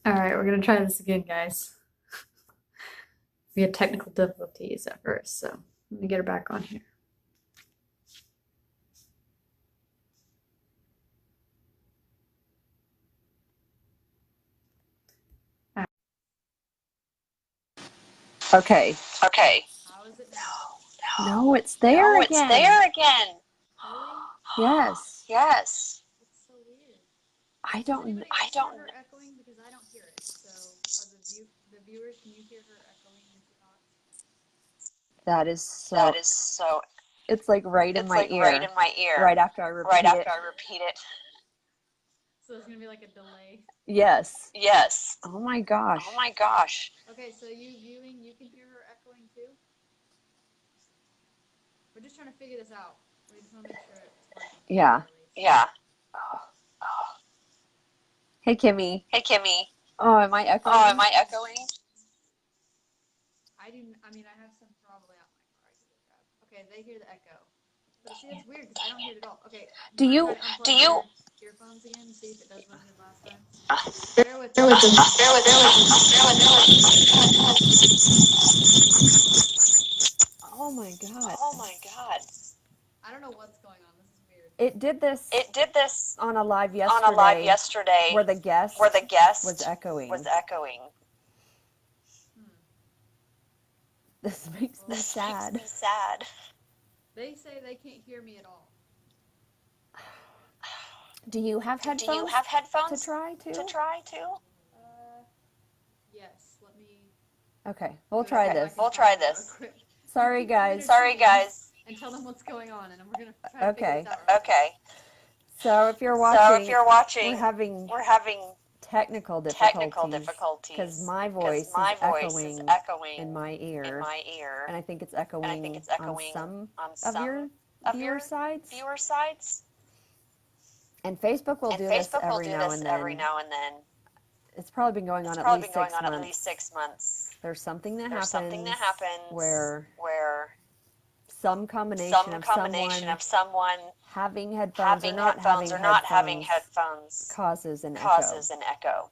All right, we're gonna try this again, guys. We had technical difficulties at first, so let me get her back on here. Okay. Okay. How is it now? No, it's there No, again. it's there again. Yes. Yes. It's so weird. I don't. I don't. Hear her echoing because I don't hear it. So, are the viewers? Can you hear her echoing when she talks? That is so. That is so. It's like right in It's my like ear. right in my ear. Right after I repeat Right it. after I repeat it. So there's gonna be like a delay. Yes. Yes. Oh my gosh. Oh my gosh. Okay, so you viewing, you can hear her echoing too. We're just trying to figure this out. We just want to make sure it's working. Yeah. Yeah. Hey, Kimmy. Hey, Kimmy. Oh, am I echoing? Oh, am I echoing? I mean, I have some probably out my car. I can look up. Okay, they hear the echo. But see, it's weird because I don't hear it at all. Okay. Do you? Your earphones again? See if it does what it did last time. Bear with Bear us. with Bear with Oh my god. Oh my god. I don't know what's going on. This is weird. It did this. It did this on a live on a live yesterday. where the guest was echoing. This makes me sad. Makes me sad. They say they can't hear me at all. Do you have headphones? To try too? Yes. Let me. Okay, we'll try this. We'll try this. Sorry, guys. And tell them what's going on, and we're gonna try to figure this out. Okay. So if you're watching, we're having technical difficulties because my voice is echoing in my ear, and I think it's echoing on some of your viewer sides. And Facebook will do this every now and then. It's probably been going on at least 6 months. There's something that happens where some combination of someone having headphones or not having headphones causes an echo.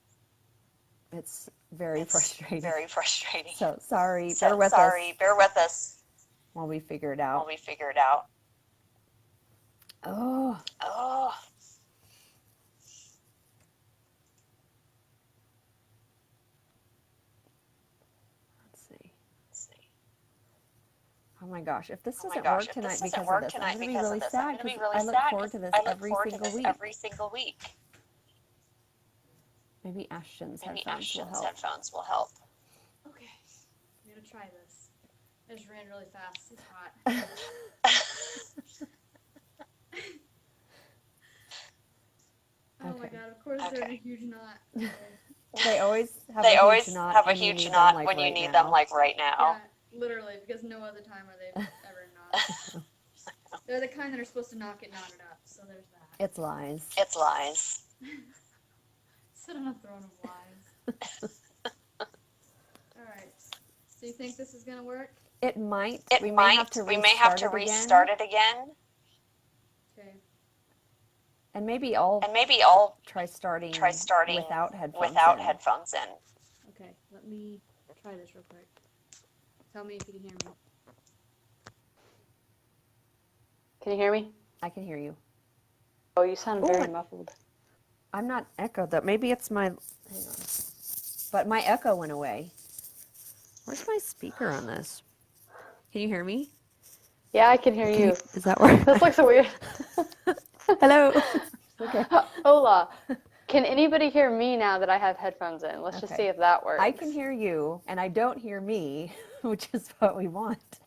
It's very frustrating. So sorry, bear with us while we figure it out. Oh. Let's see. Oh my gosh, if this doesn't work tonight because of this, I'm going to be really sad because I look forward to this every single week. Maybe Ashton's headphones will help. Okay, I'm going to try this. I just ran really fast. It's hot. Oh my god, of course they're in a huge knot. They always have a huge knot when you need them like right now. Yeah, literally, because no other time are they ever not. They're the kind that are supposed to not get knotted up, so there's that. It's lies. Sit on a throne of lies. Alright, so you think this is going to work? It might. We may have to restart it again. Okay. And maybe I'll try starting without headphones in. Okay, let me try this real quick. Tell me if you can hear me. Can you hear me? I can hear you. Oh, you sound very muffled. I'm not echoed though. Maybe it's my... Hang on. But my echo went away. Where's my speaker on this? Can you hear me? Yeah, I can hear you. Is that right? This looks weird. Hello. Okay. Hola. Can anybody hear me now that I have headphones in? Let's just see if that works. I can hear you, and I don't hear me, which is what we want.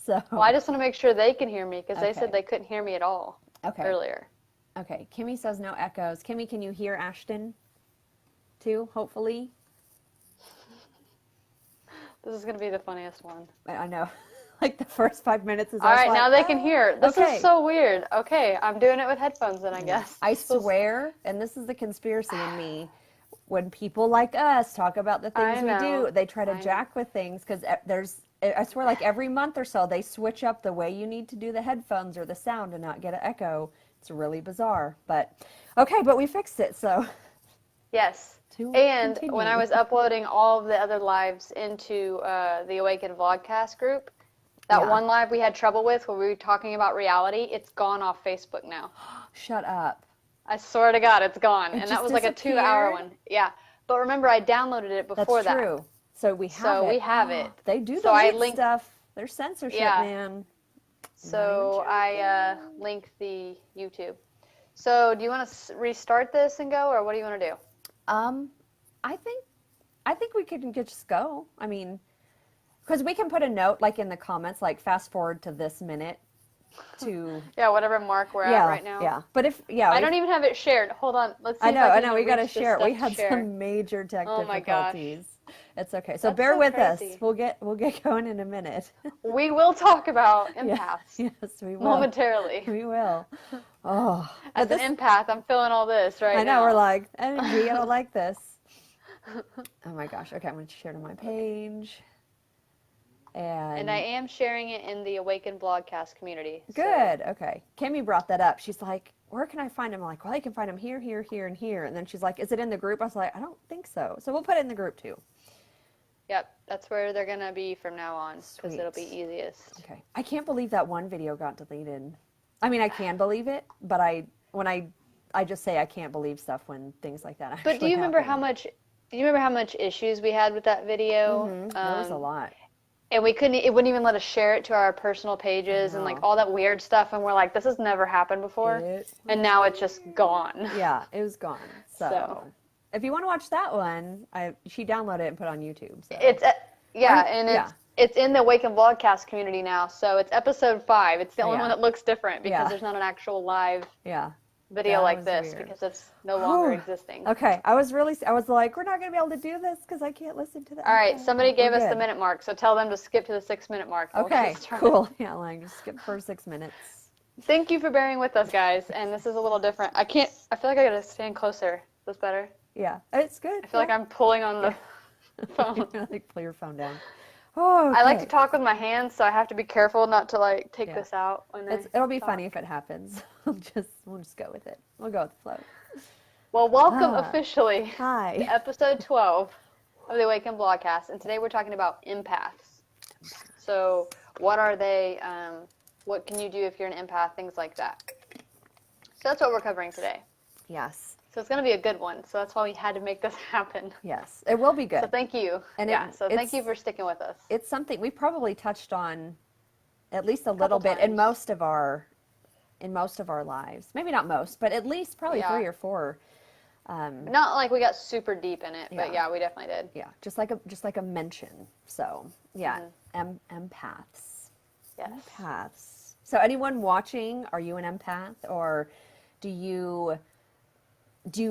So. Well, I just want to make sure they can hear me because they said they couldn't hear me at all earlier. Okay. Kimmy says no echoes. Kimmy, can you hear Ashton too, hopefully? This is going to be the funniest one. I know. Like the first 5 minutes is all right. Now they can hear. This is so weird. Okay, I'm doing it with headphones then, I guess. I swear, and this is the conspiracy in me, when people like us talk about the things we do, they try to jack with things because I swear, like every month or so, they switch up the way you need to do the headphones or the sound to not get an echo. It's really bizarre, but okay, but we fixed it, so. Yes. And continue. when I was uploading all of the other lives into the Awaken Vlogcast group, that one live we had trouble with where we were talking about reality, it's gone off Facebook now. Shut up. I swear to God, it's gone. It And that was just like a 2-hour one. Yeah. But remember, I downloaded it before That's true. So we have it. we have it. They do So I delete linked stuff. There's censorship, man. So I linked the YouTube. So do you want to restart this and go, or what do you want to do? I think we can just go. I mean, because we can put a note like in the comments, like fast forward to this minute to Yeah, whatever mark we're at right now. Yeah. But I don't even have it shared. Hold on. Let's see. I if know. We got to reach share it. We had share. some major tech difficulties. It's okay. So That's bear so with crazy. us. We'll get going in a minute. We will talk about Yeah. empaths Yes, we will. momentarily. We will. Oh, As an empath, I'm feeling all this right now. I know. We're like, energy. I don't like this. Oh my gosh. Okay, I'm going to share to my page. And I am sharing it in the Awaken Vlogcast community. Good. Okay. Kimmy brought that up. She's like, where can I find them? I'm like, well, you can find them here, here, here, and here. And then she's like, is it in the group? I was like, I don't think so. So we'll put it in the group too. Yep, that's where they're going to be from now on because Sweet. it'll be easiest. Okay. I can't believe that one video got deleted. I mean, I can believe it, but I just say I can't believe stuff when things like that actually But do you remember happen. how much issues we had with that video? There was a lot. And it wouldn't even let us share it to our personal pages and like all that weird stuff. And we're like, this has never happened before. And now it's just gone. Yeah, it was gone. So if you want to watch that one, she downloaded it and put it on YouTube. So. It's in the Awaken Vlogcast community now. So it's episode 5. It's the only one that looks different because there's not an actual live video like this because it's no longer existing. Okay, I was like, we're not going to be able to do this because I can't listen to that. All right, somebody gave us the minute mark, so tell them to skip to the 6-minute mark. Okay, cool. Yeah, like just skip for 6 minutes. Thank you for bearing with us, guys. And this is a little different. I feel like I got to stand closer. Is this better? Yeah, it's good. I feel like I'm pulling on the phone. Like pull your phone down. Oh, okay. I like to talk with my hands, so I have to be careful not to like take this out. It'll be funny if it happens. We'll just go with it. We'll go with the flow. Well, welcome officially Hi. to episode 12 of the Awaken Vlogcast, and today we're talking about empaths. So, what are they? What can you do if you're an empath? Things like that. So that's what we're covering today. Yes. So it's going to be a good one. So that's why we had to make this happen. Yes, it will be good. So thank you. And thank you for sticking with us. It's something we probably touched on at least a little bit in most of our lives. Maybe not most, but at least probably 3 or 4. Not like we got super deep in it, but yeah, we definitely did. Yeah, just like a mention. So yeah, empaths. Yes. Empaths. So anyone watching, are you an empath, or do you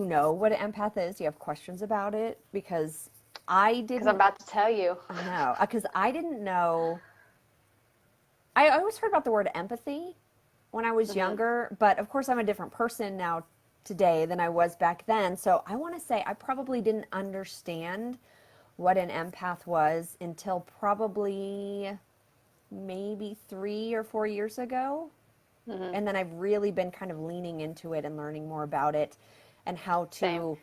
know what an empath is? Do you have questions about it? Because I didn't. Because I'm about to tell you. I know, because I didn't know. I always heard about the word empathy when I was younger, but of course I'm a different person now today than I was back then. So I want to say I probably didn't understand what an empath was until probably maybe 3 or 4 years ago. And then I've really been kind of leaning into it and learning more about it and how to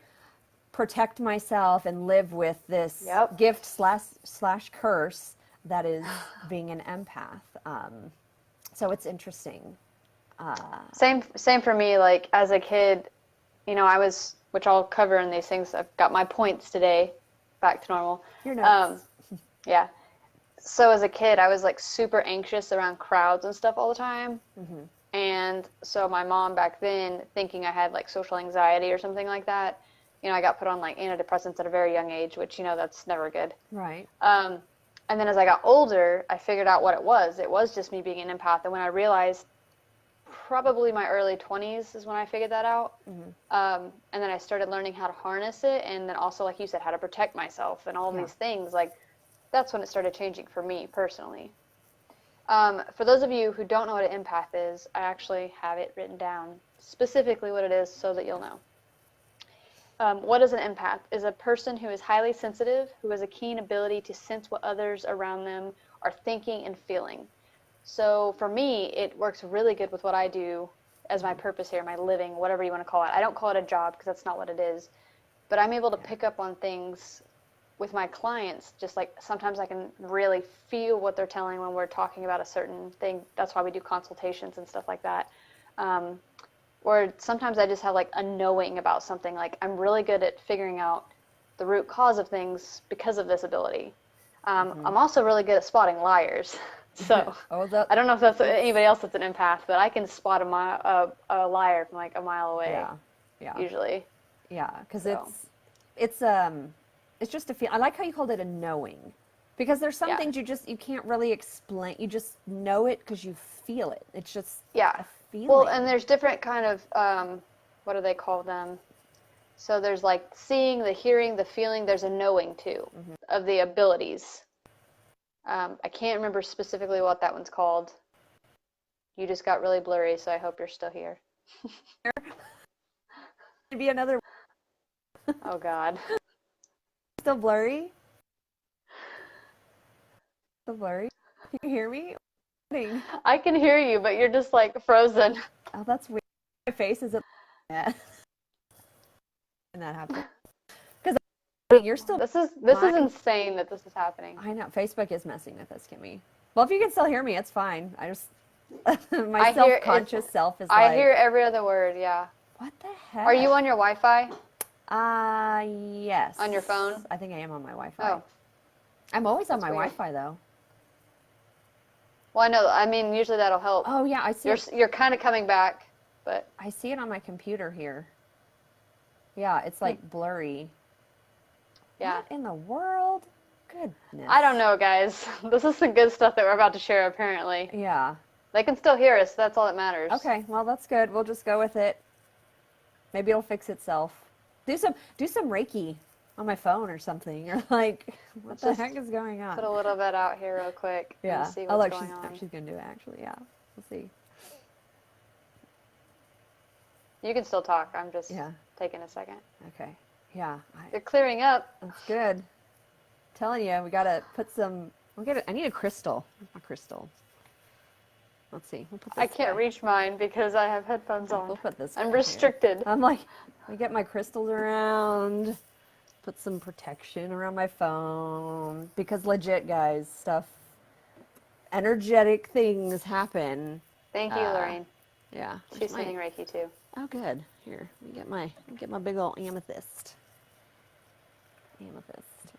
protect myself and live with this gift slash curse that is being an empath. So it's interesting. Same for me. Like as a kid, I was, which I'll cover in these things. I've got my points today, back to normal. Your notes. Yeah. So as a kid, I was like super anxious around crowds and stuff all the time. And so my mom back then, thinking I had like social anxiety or something like that, I got put on like antidepressants at a very young age, which that's never good. Right. And then as I got older, I figured out what it was. It was just me being an empath. And when I realized, probably my early 20s is when I figured that out. And then I started learning how to harness it. And then also, like you said, how to protect myself and all these things. Like, that's when it started changing for me personally. For those of you who don't know what an empath is, I actually have it written down, specifically what it is so that you'll know. What is an empath? Is a person who is highly sensitive, who has a keen ability to sense what others around them are thinking and feeling. So for me, it works really good with what I do as my purpose here, my living, whatever you want to call it. I don't call it a job because that's not what it is. but I'm able to pick up on things with my clients. Just like sometimes I can really feel what they're telling when we're talking about a certain thing. That's why we do consultations and stuff like that. Or sometimes I just have like a knowing about something. Like I'm really good at figuring out the root cause of things because of this ability. I'm also really good at spotting liars. So I don't know if that's anybody else that's an empath, but I can spot a liar from like a mile away. Yeah. Usually. Yeah, because it's just a feel. I like how you called it a knowing, because there's some things you can't really explain. You just know it because you feel it. It's just a feeling. Well, and there's different kind of what do they call them? So there's like seeing, the hearing, the feeling. There's a knowing too of the abilities. I can't remember specifically what that one's called. You just got really blurry, so I hope you're still here. Be another. Oh God. Still blurry? Still blurry? Can you hear me? I can hear you, but you're just like frozen. Oh, that's weird. My face is up. Yeah. And that happened. Because you're still. This is insane that this is happening. I know Facebook is messing with us, Kimmy. Well, if you can still hear me, it's fine. I just my self-conscious self is. I hear every other word. Yeah. What the heck? Are you on your Wi-Fi? Yes. On your phone? I think I am on my Wi-Fi. Oh. I'm always on my weird. Wi-Fi though. Well, I know. I mean, usually that'll help. Oh yeah, I see. You're kind of coming back, but I see it on my computer here. Yeah, it's like blurry. Yeah. What in the world? Goodness. I don't know, guys. This is the good stuff that we're about to share, apparently. Yeah. They can still hear us. That's all that matters. Okay, well, that's good. We'll just go with it. Maybe it'll fix itself. Do some Reiki on my phone or something. Or like, what the heck is going on? Put a little bit out here real quick. Yeah. And see what's going on. She's going to do it, actually. Yeah. We'll see. You can still talk. I'm just taking a second. Okay. Yeah. They're clearing up. That's good. I'm telling you, we got to put some... I need a crystal. A crystal. Let's see. We'll put this I can't reach mine because I have headphones on. We'll put this. I'm restricted. I'm like, I get my crystals around. Put some protection around my phone because legit, guys, energetic things happen. Thank you, Lorraine. Yeah. She's sending Reiki too. Oh, good. Here, let me get my big old amethyst.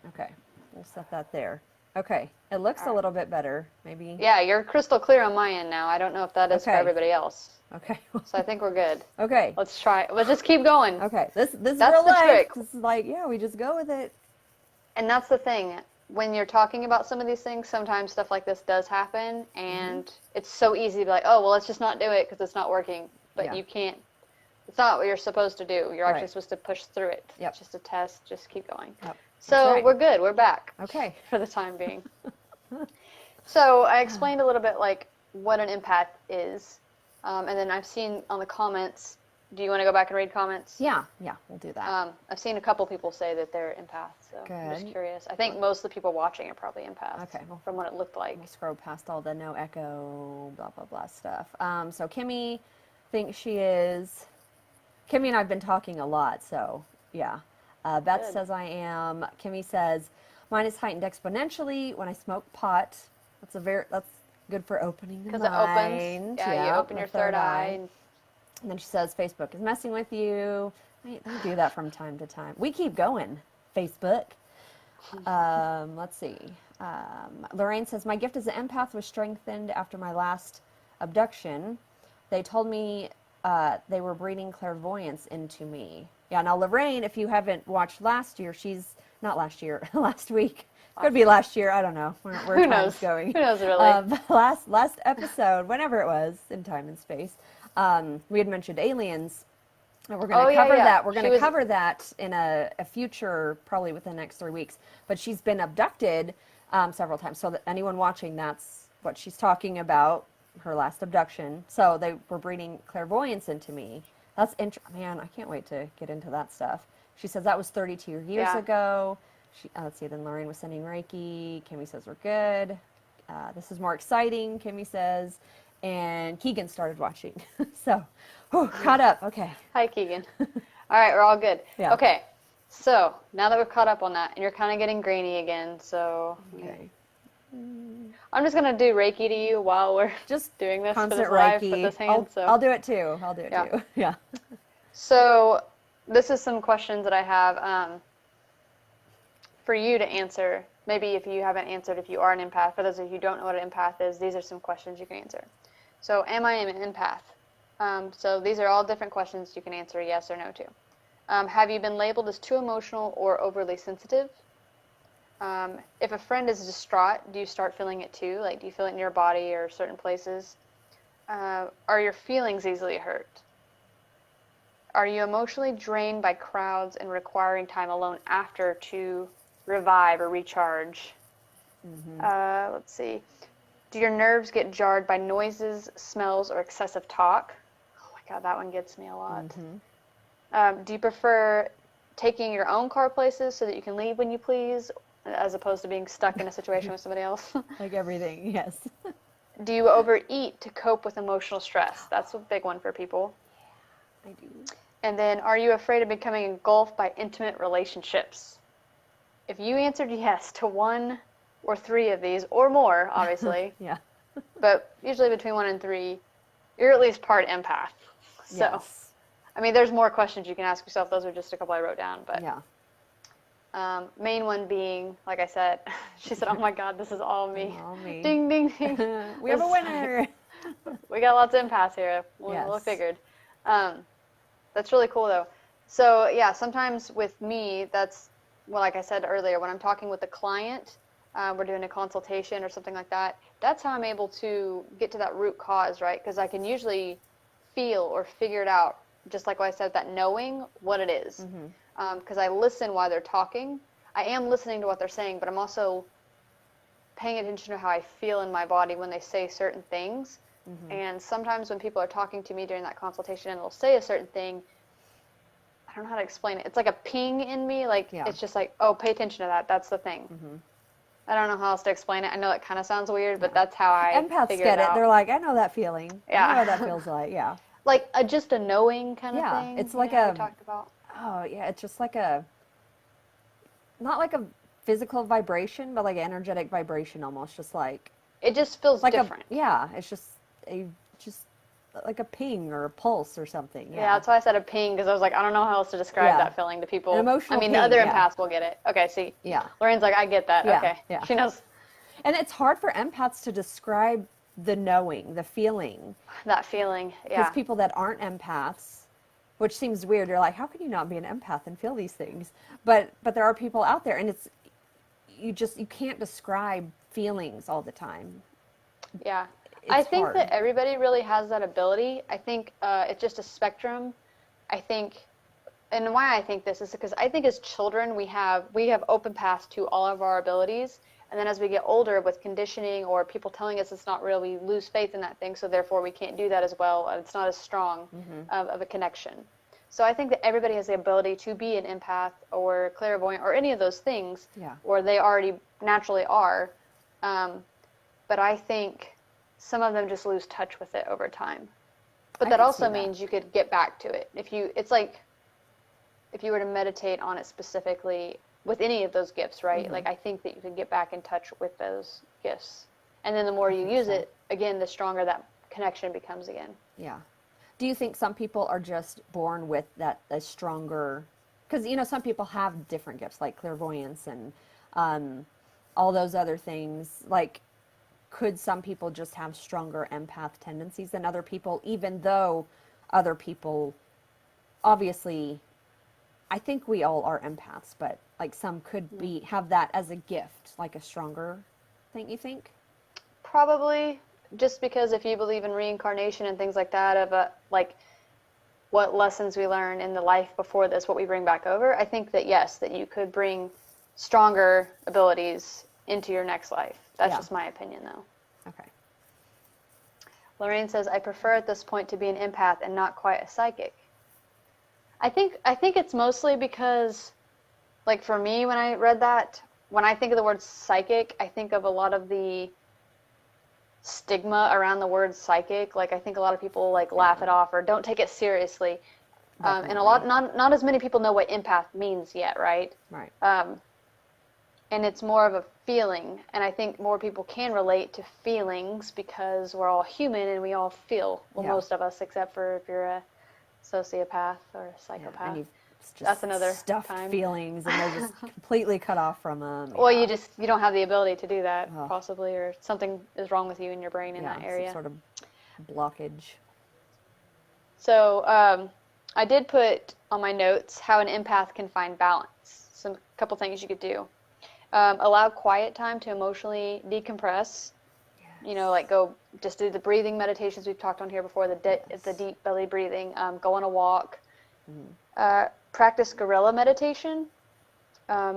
Okay, we'll set that there. Okay, it looks a little bit better, maybe. Yeah, you're crystal clear on my end now. I don't know if that is for everybody else. Okay. So I think we're good. Okay. Let's try. Let's just keep going. Okay. This is That's real the life. trick. This is like, we just go with it. And that's the thing. When you're talking about some of these things, sometimes stuff like this does happen, and it's so easy to be like, oh, well, let's just not do it because it's not working. But you can't. It's not what you're supposed to do. You're actually supposed to push through it. Yep. Just a test. Just keep going. Yep. So we're good. We're back. Okay. For the time being. So I explained a little bit like what an empath is, and then I've seen on the comments. Do you want to go back and read comments? Yeah, we'll do that. I've seen a couple people say that they're empaths, so I'm just curious. I think most of the people watching are probably empaths. Okay, well, from what it looked like. We'll scroll past all the no echo, blah blah blah stuff. So Kimmy thinks she is. Kimmy and I've been talking a lot, so yeah. Beth says I am. Kimmy says mine is heightened exponentially when I smoke pot. That's good for opening the mind. Because it opens. Yeah, you open your third eye. And then she says Facebook is messing with you. They do that from time to time. We keep going, Facebook. Let's see. Lorraine says, my gift as an empath was strengthened after my last abduction. They told me they were breeding clairvoyance into me. Yeah, now Lorraine, if you haven't watched last week. Could be last year. I don't know where Who knows? Going. Who knows, really? Last episode, whenever it was, in time and space, we had mentioned aliens. And we're going to cover that. We're going to cover that in a future, probably within the next 3 weeks. But she's been abducted several times. So that anyone watching, that's what she's talking about, her last abduction. So they were breeding clairvoyance into me. That's man, I can't wait to get into that stuff. She says that was 32 years ago. Let's see, then Lorraine was sending Reiki. Kimmy says we're good. This is more exciting, Kimmy says. And Keegan started watching. So, caught up. Okay. Hi, Keegan. All right, we're all good. Yeah. Okay. So now that we're caught up on that, and you're kind of getting grainy again, so Okay. I'm just gonna do Reiki to you while we're Just doing this for constant this live Reiki. with this hand. I'll do it too. Yeah. Yeah. So this is some questions that I have for you to answer. Maybe if you haven't answered, if you are an empath. For those of you who don't know what an empath is, these are some questions you can answer. So, am I an empath? So these are all different questions you can answer yes or no to. Have you been labeled as too emotional or overly sensitive? If a friend is distraught, do you start feeling it too? Like, do you feel it in your body or certain places? Are your feelings easily hurt? Are you emotionally drained by crowds and requiring time alone after to revive or recharge? Let's see. Do your nerves get jarred by noises, smells, or excessive talk? Oh my God, that one gets me a lot. Do you prefer taking your own car places so that you can leave when you please, as opposed to being stuck in a situation with somebody else? Like everything, yes. Do you overeat to cope with emotional stress? That's a big one for people. I do. And then, are you afraid of becoming engulfed by intimate relationships? If you answered yes to 1 or 3 of these, or more, obviously, Yeah. but usually between 1 and 3, you're at least part empath. So, Yes. I mean, there's more questions you can ask yourself. Those are just a couple I wrote down. But yeah. Main one being, like I said, she said, "Oh my God, this is all me." All me. Ding, ding, ding. We have a winner. We got lots of empaths here. We Yes. figured. That's really cool, though. So, yeah, sometimes with me, that's, well, like I said earlier, when I'm talking with a client, we're doing a consultation or something like that, that's how I'm able to get to that root cause, right? Because I can usually feel or figure it out, just like what I said, that knowing what it is. Because I listen while they're talking. I am listening to what they're saying, but I'm also paying attention to how I feel in my body when they say certain things. And sometimes when people are talking to me during that consultation and they'll say a certain thing, I don't know how to explain it. It's like a ping in me. Like, it's just like, oh, pay attention to that. That's the thing. I don't know how else to explain it. I know it kind of sounds weird, but that's how I Empaths figure get it it. out. They're like, I know that feeling. Yeah. I know what that feels like. Yeah. Like just a knowing kind of Yeah. thing. It's like we talked about. Oh, yeah. It's just like not like a physical vibration, but like an energetic vibration almost. Just like. It just feels like different. Yeah. It's just like a ping or a pulse or something. Yeah, that's why I said a ping, because I was like, I don't know how else to describe that feeling to people. An emotional I mean, ping, the other yeah. empaths will get it. Okay, see. Yeah. Lorraine's like, I get that. Yeah, Okay. yeah. She knows. And it's hard for empaths to describe the knowing, the feeling. That feeling, yeah. Because people that aren't empaths, which seems weird, you're like, how can you not be an empath and feel these things? But there are people out there, and you can't describe feelings all the time. Yeah. It's I think hard. that everybody really has that ability. I think it's just a spectrum. I think, and why I think this is because I think as children we have open paths to all of our abilities, and then as we get older with conditioning or people telling us it's not real, we lose faith in that thing, so therefore we can't do that as well. It's not as strong of a connection. So I think that everybody has the ability to be an empath or clairvoyant or any of those things, or they already naturally are. But I think some of them just lose touch with it over time. But that also means you could get back to it. It's like if you were to meditate on it specifically with any of those gifts, right? Like I think that you can get back in touch with those gifts. And then the more you use it, again, the stronger that connection becomes again. Yeah. Do you think some people are just born with a stronger, because some people have different gifts like clairvoyance and all those other things, like could some people just have stronger empath tendencies than other people, even though other people, obviously, I think we all are empaths, but like some could have that as a gift, like a stronger thing, you think? Probably, just because if you believe in reincarnation and things like that, of like what lessons we learn in the life before this, what we bring back over, I think that yes, that you could bring stronger abilities into your next life. That's just my opinion, though. Okay. Lorraine says, I prefer at this point to be an empath and not quite a psychic. I think it's mostly because, like for me, when I read that, when I think of the word psychic, I think of a lot of the stigma around the word psychic. Like I think a lot of people like laugh it off or don't take it seriously. And a lot, not as many people know what empath means yet, right? Right. And it's more of a feeling, and I think more people can relate to feelings because we're all human and we all feel. Well, most of us, except for if you're a sociopath or a psychopath. And you've just That's another stuffed time. feelings, and they're just completely cut off from them. Well, you don't have the ability to do that, Oh. possibly, or something is wrong with you in your brain in that area. Some sort of blockage. So I did put on my notes how an empath can find balance. Some couple things you could do. Allow quiet time to emotionally decompress. You know, like go just do the breathing meditations we've talked on here before, the deep belly breathing, go on a walk. Practice guerrilla meditation.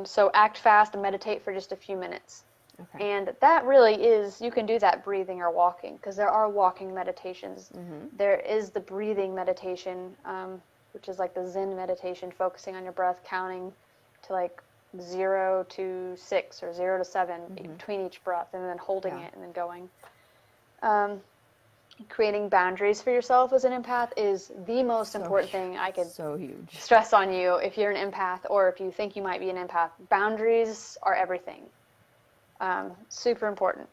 So act fast and meditate for just a few minutes. Okay. And that really is, you can do that breathing or walking, because there are walking meditations. There is the breathing meditation, which is like the Zen meditation, focusing on your breath, counting to like 0 to 6 or 0 to 7 between each breath, and then holding it and then going. Creating boundaries for yourself as an empath is the most important thing I could stress on you if you're an empath or if you think you might be an empath. Boundaries are everything. Super important.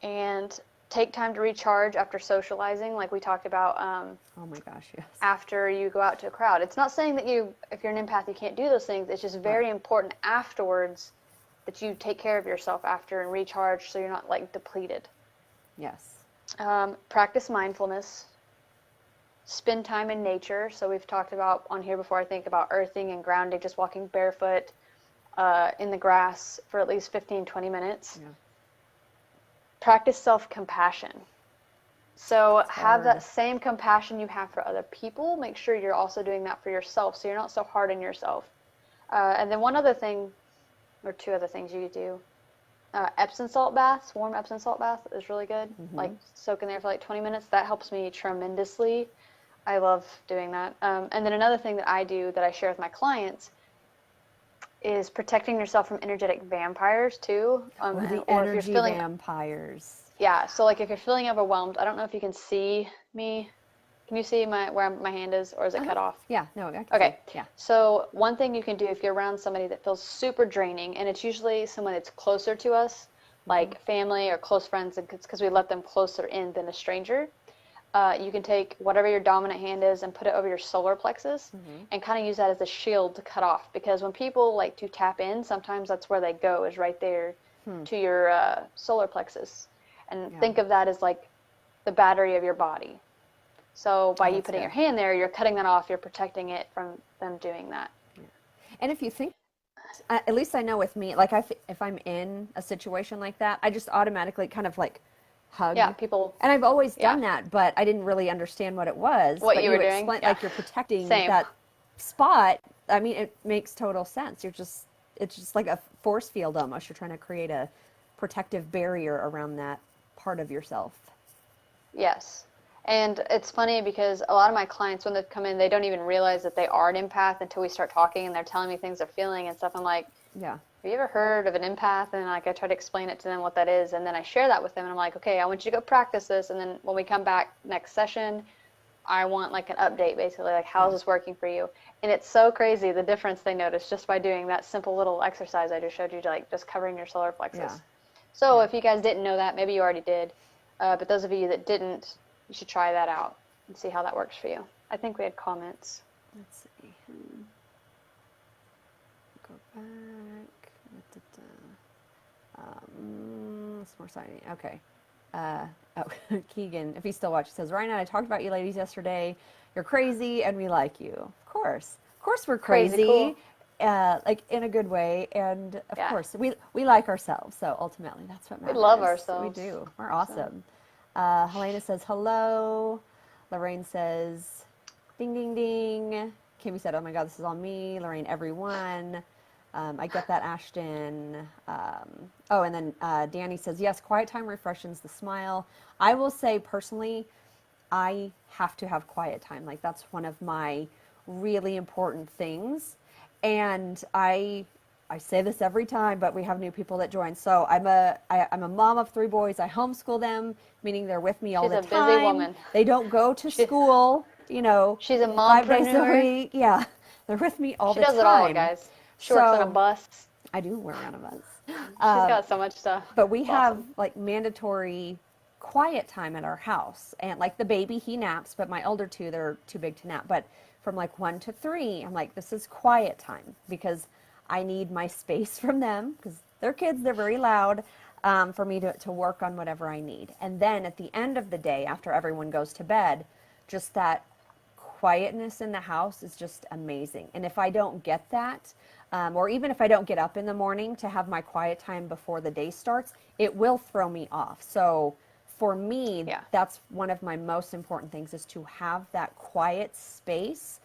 And take time to recharge after socializing, like we talked about. Oh my gosh, yes. After you go out to a crowd. It's not saying that if you're an empath, you can't do those things. It's just very important afterwards that you take care of yourself after and recharge so you're not like depleted. Yes. Practice mindfulness. Spend time in nature. So we've talked about on here before, I think, about earthing and grounding, just walking barefoot in the grass for at least 15-20 minutes. Yeah. Practice self-compassion. So have that same compassion you have for other people. Make sure you're also doing that for yourself so you're not so hard on yourself. And then one other thing, or two other things you could do. Epsom salt baths, warm Epsom salt bath is really good. Like soak in there for like 20 minutes. That helps me tremendously. I love doing that. And then another thing that I do that I share with my clients is protecting yourself from energetic vampires too. The energy vampires. Yeah, so like if you're feeling overwhelmed, I don't know if you can see me. Can you see where my hand is, or is it cut off? Yeah, no, I can Okay. see. Yeah. So one thing you can do if you're around somebody that feels super draining, and it's usually someone that's closer to us, like family or close friends, because we let them closer in than a stranger, you can take whatever your dominant hand is and put it over your solar plexus and kind of use that as a shield to cut off. Because when people like to tap in, sometimes that's where they go, is right there to your solar plexus. And think of that as like the battery of your body. So by you putting your hand there, you're cutting that off, you're protecting it from them doing that. Yeah. And if you think, at least I know with me, like if I'm in a situation like that, I just automatically kind of like hug people. And I've always done that, but I didn't really understand what it was. What you were doing? Like you're protecting that spot. I mean, it makes total sense. It's just like a force field almost. You're trying to create a protective barrier around that part of yourself. Yes. And it's funny because a lot of my clients, when they come in, they don't even realize that they are an empath until we start talking and they're telling me things they're feeling and stuff. I'm like, have you ever heard of an empath? And like I try to explain it to them what that is, and then I share that with them, and I'm like, okay, I want you to go practice this, and then when we come back next session, I want like an update, basically, like how's this working for you? And it's so crazy the difference they notice just by doing that simple little exercise I just showed you, like just covering your solar plexus. So if you guys didn't know that, maybe you already did, but those of you that didn't, you should try that out and see how that works for you. I think we had comments. Let's see. Go back. It's more signing. Okay. Keegan, if he still watches, says, Ryan and I talked about you ladies yesterday. You're crazy and we like you. Of course we're crazy. Cool. Like in a good way, and of course we like ourselves. So ultimately, that's what matters. We love ourselves. We do. We're awesome. Helena says hello. Lorraine says, ding ding ding. Kimmy said, oh my God, this is all me. Lorraine, everyone. I get that, Ashton. And then Danny says, yes, quiet time refreshes the smile. I will say personally, I have to have quiet time. Like that's one of my really important things. And I say this every time, but we have new people that join. So I'm a mom of 3 boys. I homeschool them, meaning they're with me all the time. She's a busy woman. They don't go to school. She's a 5 days a mompreneur. week. Yeah, they're with me all She the does time. it all, guys. She works on a So bus. I do work on a bus. She's got so much stuff. But we It's have awesome. like mandatory quiet time at our house. And like the baby, he naps, but my older two, they're too big to nap. But from like 1 to 3, I'm like, this is quiet time because I need my space from them because they're kids, they're very loud, for me to work on whatever I need. And then at the end of the day, after everyone goes to bed, just that quietness in the house is just amazing. And if I don't get that, or even if I don't get up in the morning to have my quiet time before the day starts, it will throw me off. So for me, that's one of my most important things is to have that quiet space,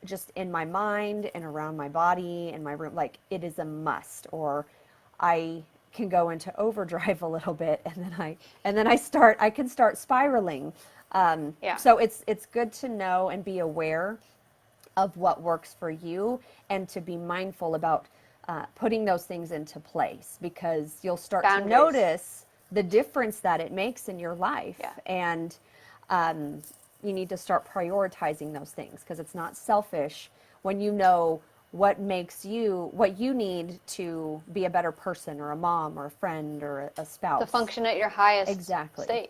just in my mind and around my body and my room. Like it is a must, or I can go into overdrive a little bit and then I can start spiraling. So it's good to know and be aware of what works for you and to be mindful about putting those things into place, because you'll start to notice the difference that it makes in your life. And you need to start prioritizing those things, because it's not selfish when you know what you need to be a better person or a mom or a friend or a spouse. To function at your highest state.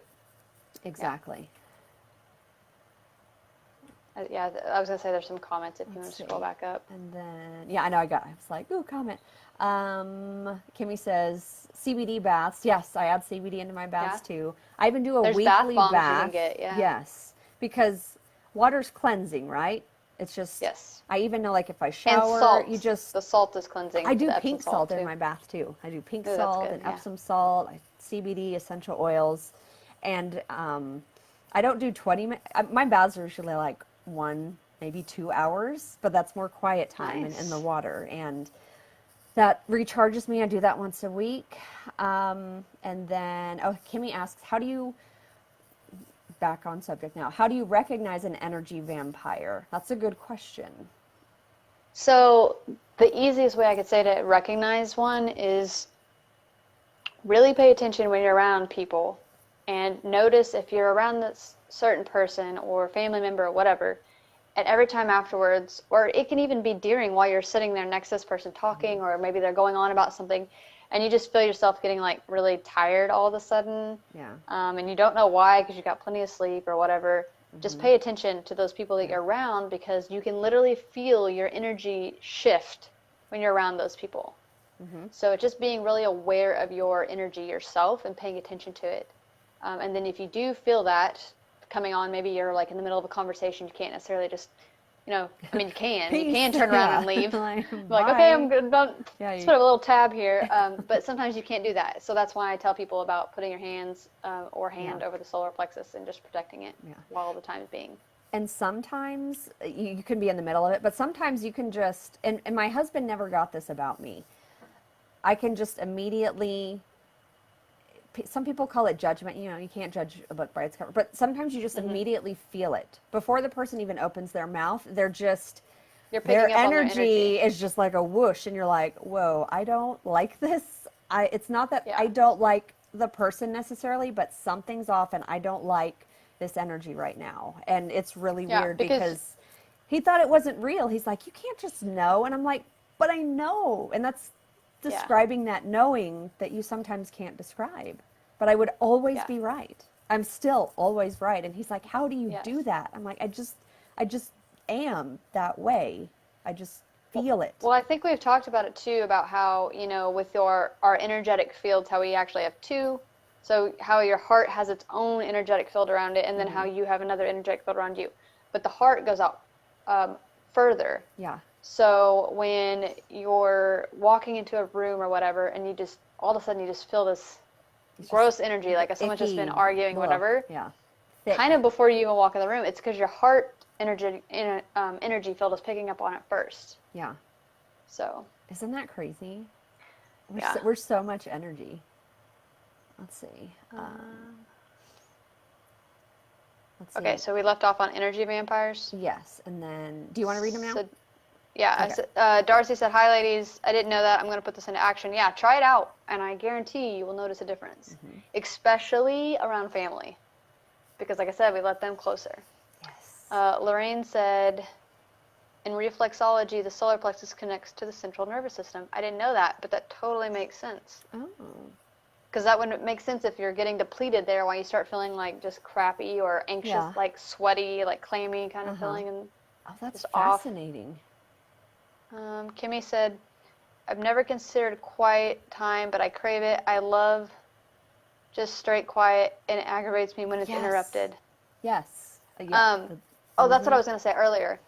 Exactly. Yeah, I was going to say there's some comments if you want to scroll back up. And then, I was like, ooh, comment. Kimmy says, CBD baths. Yes, I add CBD into my baths too. I even do a weekly bath bombs bath. you can get, Yes, because water's cleansing, right? It's just, I even know like if I shower, and salt. The salt is cleansing. I do pink salt in my bath too. I do pink salt and Epsom salt, CBD, essential oils. And I don't do 20 minutes. My baths are usually like 1, maybe 2 hours, but that's more quiet time in the water. And that recharges me. I do that once a week. And then, Kimmy asks, back on subject now, how do you recognize an energy vampire? That's a good question. So the easiest way I could say to recognize one is really pay attention when you're around people and notice if you're around this certain person or family member or whatever, and every time afterwards, or it can even be during while you're sitting there next to this person talking, or maybe they're going on about something, and you just feel yourself getting like really tired all of a sudden, and you don't know why because you got plenty of sleep or whatever. Just pay attention to those people that you're around, because you can literally feel your energy shift when you're around those people. So it's just being really aware of your energy yourself and paying attention to it. And then if you do feel that coming on, maybe you're like in the middle of a conversation, you can't necessarily just, you can turn around and leave. Like, okay, I'm good. Let's put a little tab here. But sometimes you can't do that. So that's why I tell people about putting your hands or hand over the solar plexus and just protecting it while the time is being. And sometimes you can be in the middle of it, but sometimes you can just, and my husband never got this about me, I can just immediately, some people call it judgment, you can't judge a book by its cover, but sometimes you just immediately feel it. Before the person even opens their mouth, their energy is just like a whoosh, and you're like, whoa, I don't like this. It's not that I don't like the person necessarily, but something's off and I don't like this energy right now. And it's really weird because he thought it wasn't real. He's like, you can't just know. And I'm like, but I know. And that's describing that knowing that you sometimes can't describe. But I would always be right. I'm still always right. And he's like, how do you do that? I'm like, I just am that way. I just feel it. Well, I think we've talked about it too, about how, with our energetic fields, how we actually have two. So how your heart has its own energetic field around it, and then how you have another energetic field around you. But the heart goes out further. Yeah. So when you're walking into a room or whatever, and you just, all of a sudden you just feel this gross energy, like someone's just been arguing, whatever. Yeah. Kind of before you even walk in the room, it's because your heart energy field is picking up on it first. Yeah. So. Isn't that crazy? Yeah. We're so much energy. Let's see. Okay, so we left off on energy vampires. Yes, and then, do you want to read them now? So, Darcy said, hi ladies, I didn't know that, I'm going to put this into action. Yeah, try it out, and I guarantee you will notice a difference, especially around family, because like I said, we let them closer. Lorraine said, in reflexology, the solar plexus connects to the central nervous system. I didn't know that, but that totally makes sense. Oh. Because that would make sense if you're getting depleted there, why you start feeling like just crappy or anxious, like sweaty, like clammy kind of feeling. And that's fascinating. Kimmy said, I've never considered quiet time, but I crave it. I love just straight quiet, and it aggravates me when it's interrupted. Yes. That's what I was going to say earlier.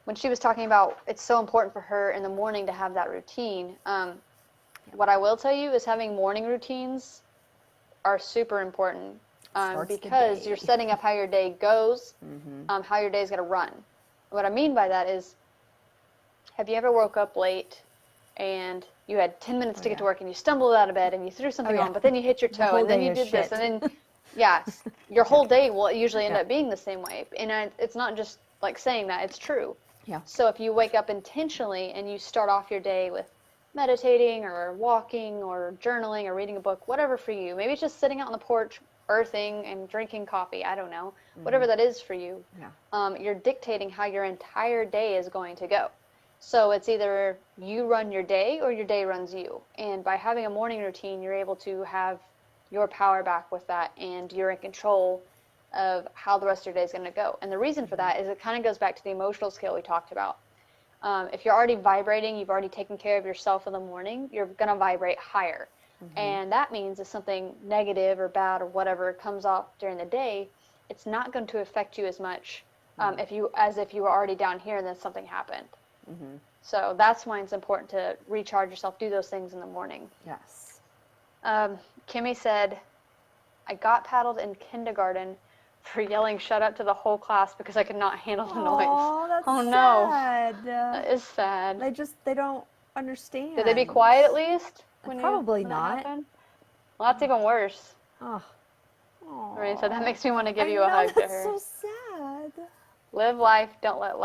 When she was talking about it's so important for her in the morning to have that routine, what I will tell you is having morning routines are super important because you're setting up how your day goes, how your day's going to run. What I mean by that is, have you ever woke up late and you had 10 minutes to get to work and you stumbled out of bed and you threw something on, but then you hit your toe and then you did this and then, your whole day will usually end up being the same way. And it's not just like saying that, it's true. Yeah. So if you wake up intentionally and you start off your day with meditating or walking or journaling or reading a book, whatever for you, maybe it's just sitting out on the porch, earthing and drinking coffee, I don't know, whatever that is for you, you're dictating how your entire day is going to go. So it's either you run your day or your day runs you. And by having a morning routine, you're able to have your power back with that, and you're in control of how the rest of your day is going to go. And the reason for that is it kind of goes back to the emotional scale we talked about. If you're already vibrating, you've already taken care of yourself in the morning, you're going to vibrate higher. And that means if something negative or bad or whatever comes off during the day, it's not going to affect you as much as if you were already down here and then something happened. So that's why it's important to recharge yourself, do those things in the morning. Yes. Kimmy said, I got paddled in kindergarten for yelling shut up to the whole class because I could not handle the noise. That's sad. No. That is sad. They don't understand. Did they be quiet at least? Probably not. Well, that's even worse. Oh. Right, so that makes me want to give you a hug to her. That's so sad. Live life, don't let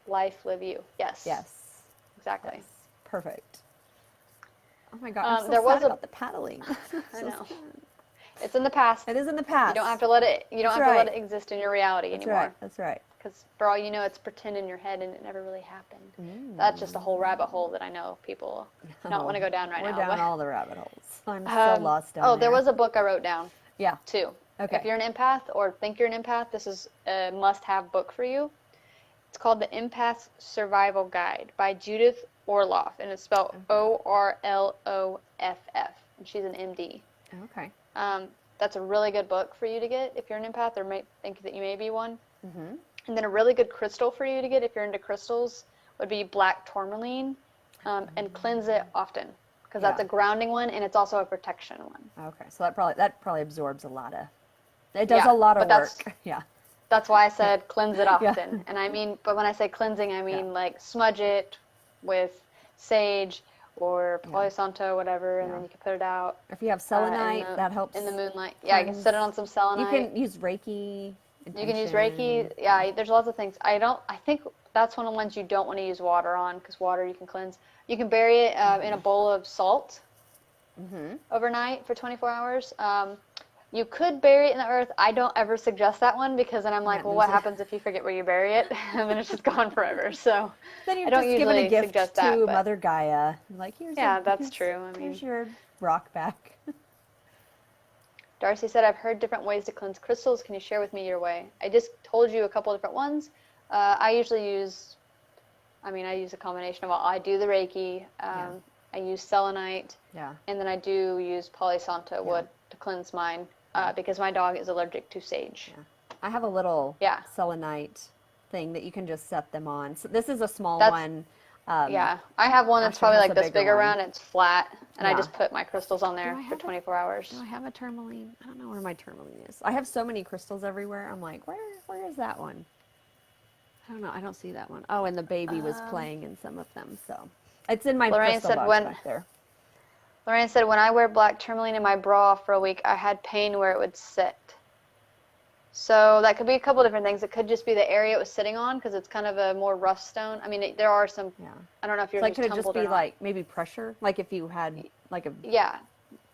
life live you. Yes. Yes. Exactly. Yes. Perfect. Oh my God, I'm so there sad about the paddling. I know. It's in the past. It is in the past. You don't have to let it. You don't have to let it exist in your reality anymore. That's right. Because for all you know, it's pretend in your head, and it never really happened. That's just a whole rabbit hole that I know people don't want to go down right now. We're down all the rabbit holes. I'm so lost down there. There was a book I wrote down. Yeah. Too. Okay. If you're an empath or think you're an empath, this is a must-have book for you. It's called The Empath's Survival Guide by Judith Orloff, and it's spelled Orloff, and she's an MD. Okay. That's a really good book for you to get if you're an empath or may think that you may be one. And then a really good crystal for you to get if you're into crystals would be black tourmaline, and cleanse it often because that's a grounding one and it's also a protection one. Okay, so that probably absorbs a lot of. It does a lot of work. That's why I said cleanse it often. And but when I say cleansing, I mean like smudge it with sage or Palo Santo, whatever, and then you can put it out. If you have selenite, that helps. In the moonlight. Yeah, you can set it on some selenite. You can use Reiki. You can use Reiki. Yeah, there's lots of things. I think that's one of the ones you don't want to use water on because water you can cleanse. You can bury it in a bowl of salt overnight for 24 hours. You could bury it in the earth. I don't ever suggest that one because then I'm like, well, what happens if you forget where you bury it? And then it's just gone forever. So then you're I don't just usually giving a gift suggest to that, Mother Gaia. Like, that's true. Here's your rock back. Darcy said, I've heard different ways to cleanse crystals. Can you share with me your way? I just told you a couple different ones. I usually use a combination of all. I do the Reiki. I use selenite. Yeah. And then I do use Palo Santo wood to cleanse mine because my dog is allergic to sage. Yeah. I have a little selenite thing that you can just set them on. So this is a small one. I have one that's probably like this big around. It's flat, and I just put my crystals on there for 24 hours. Do I have a tourmaline? I don't know where my tourmaline is. I have so many crystals everywhere. I'm like, where is that one? I don't know. I don't see that one. Oh, and the baby was playing in some of them, so it's in my crystal box back there. Lorraine said, when I wear black tourmaline in my bra for a week, I had pain where it would sit. So that could be a couple different things. It could just be the area it was sitting on because it's kind of a more rough stone. I mean, there are some. I don't know if you're like, could it just be like maybe pressure? Like if you had like a. Yeah.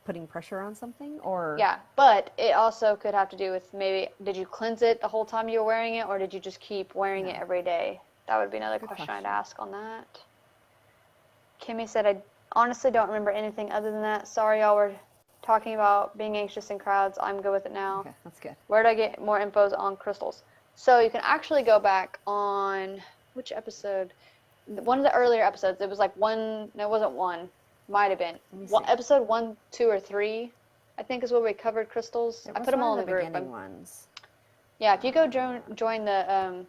putting pressure on something, or? Yeah, but it also could have to do with maybe, did you cleanse it the whole time you were wearing it, or did you just keep wearing it every day? That would be another question I'd ask on that. Kimmy said, I honestly don't remember anything other than that. Sorry, y'all were talking about being anxious in crowds. I'm good with it now. Okay, that's good. Where do I get more info on crystals? So you can actually go back on, which episode? One of the earlier episodes. It was like one, no, it wasn't one. Might have been. Episode 1, 2, or 3, I think, is where we covered crystals. I put them all in the group. Beginning ones. Yeah, if you go join the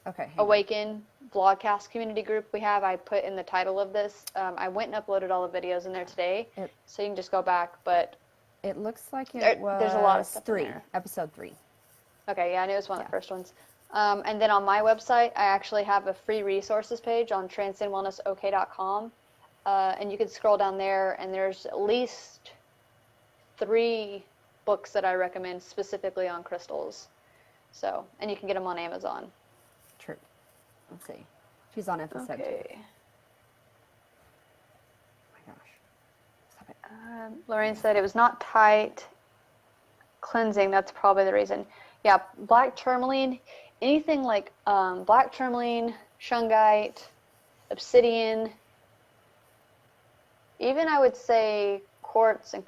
AWAKEN Vlogcast community group we have, I put in the title of this. I went and uploaded all the videos in there today, so you can just go back. But it looks like there's a lot of stuff in there. Episode 3. Okay, yeah, I knew it was one of the first ones. And then on my website, I actually have a free resources page on transcendwellnessok.com. And you can scroll down there, and there's at least 3 books that I recommend specifically on crystals. So, and you can get them on Amazon. True. Let's see. She's on episode 2. Okay. Oh my gosh. Stop it. Lorraine said it was not tight cleansing. That's probably the reason. Yeah, black tourmaline, anything like black tourmaline, shungite, obsidian, even I would say quartz and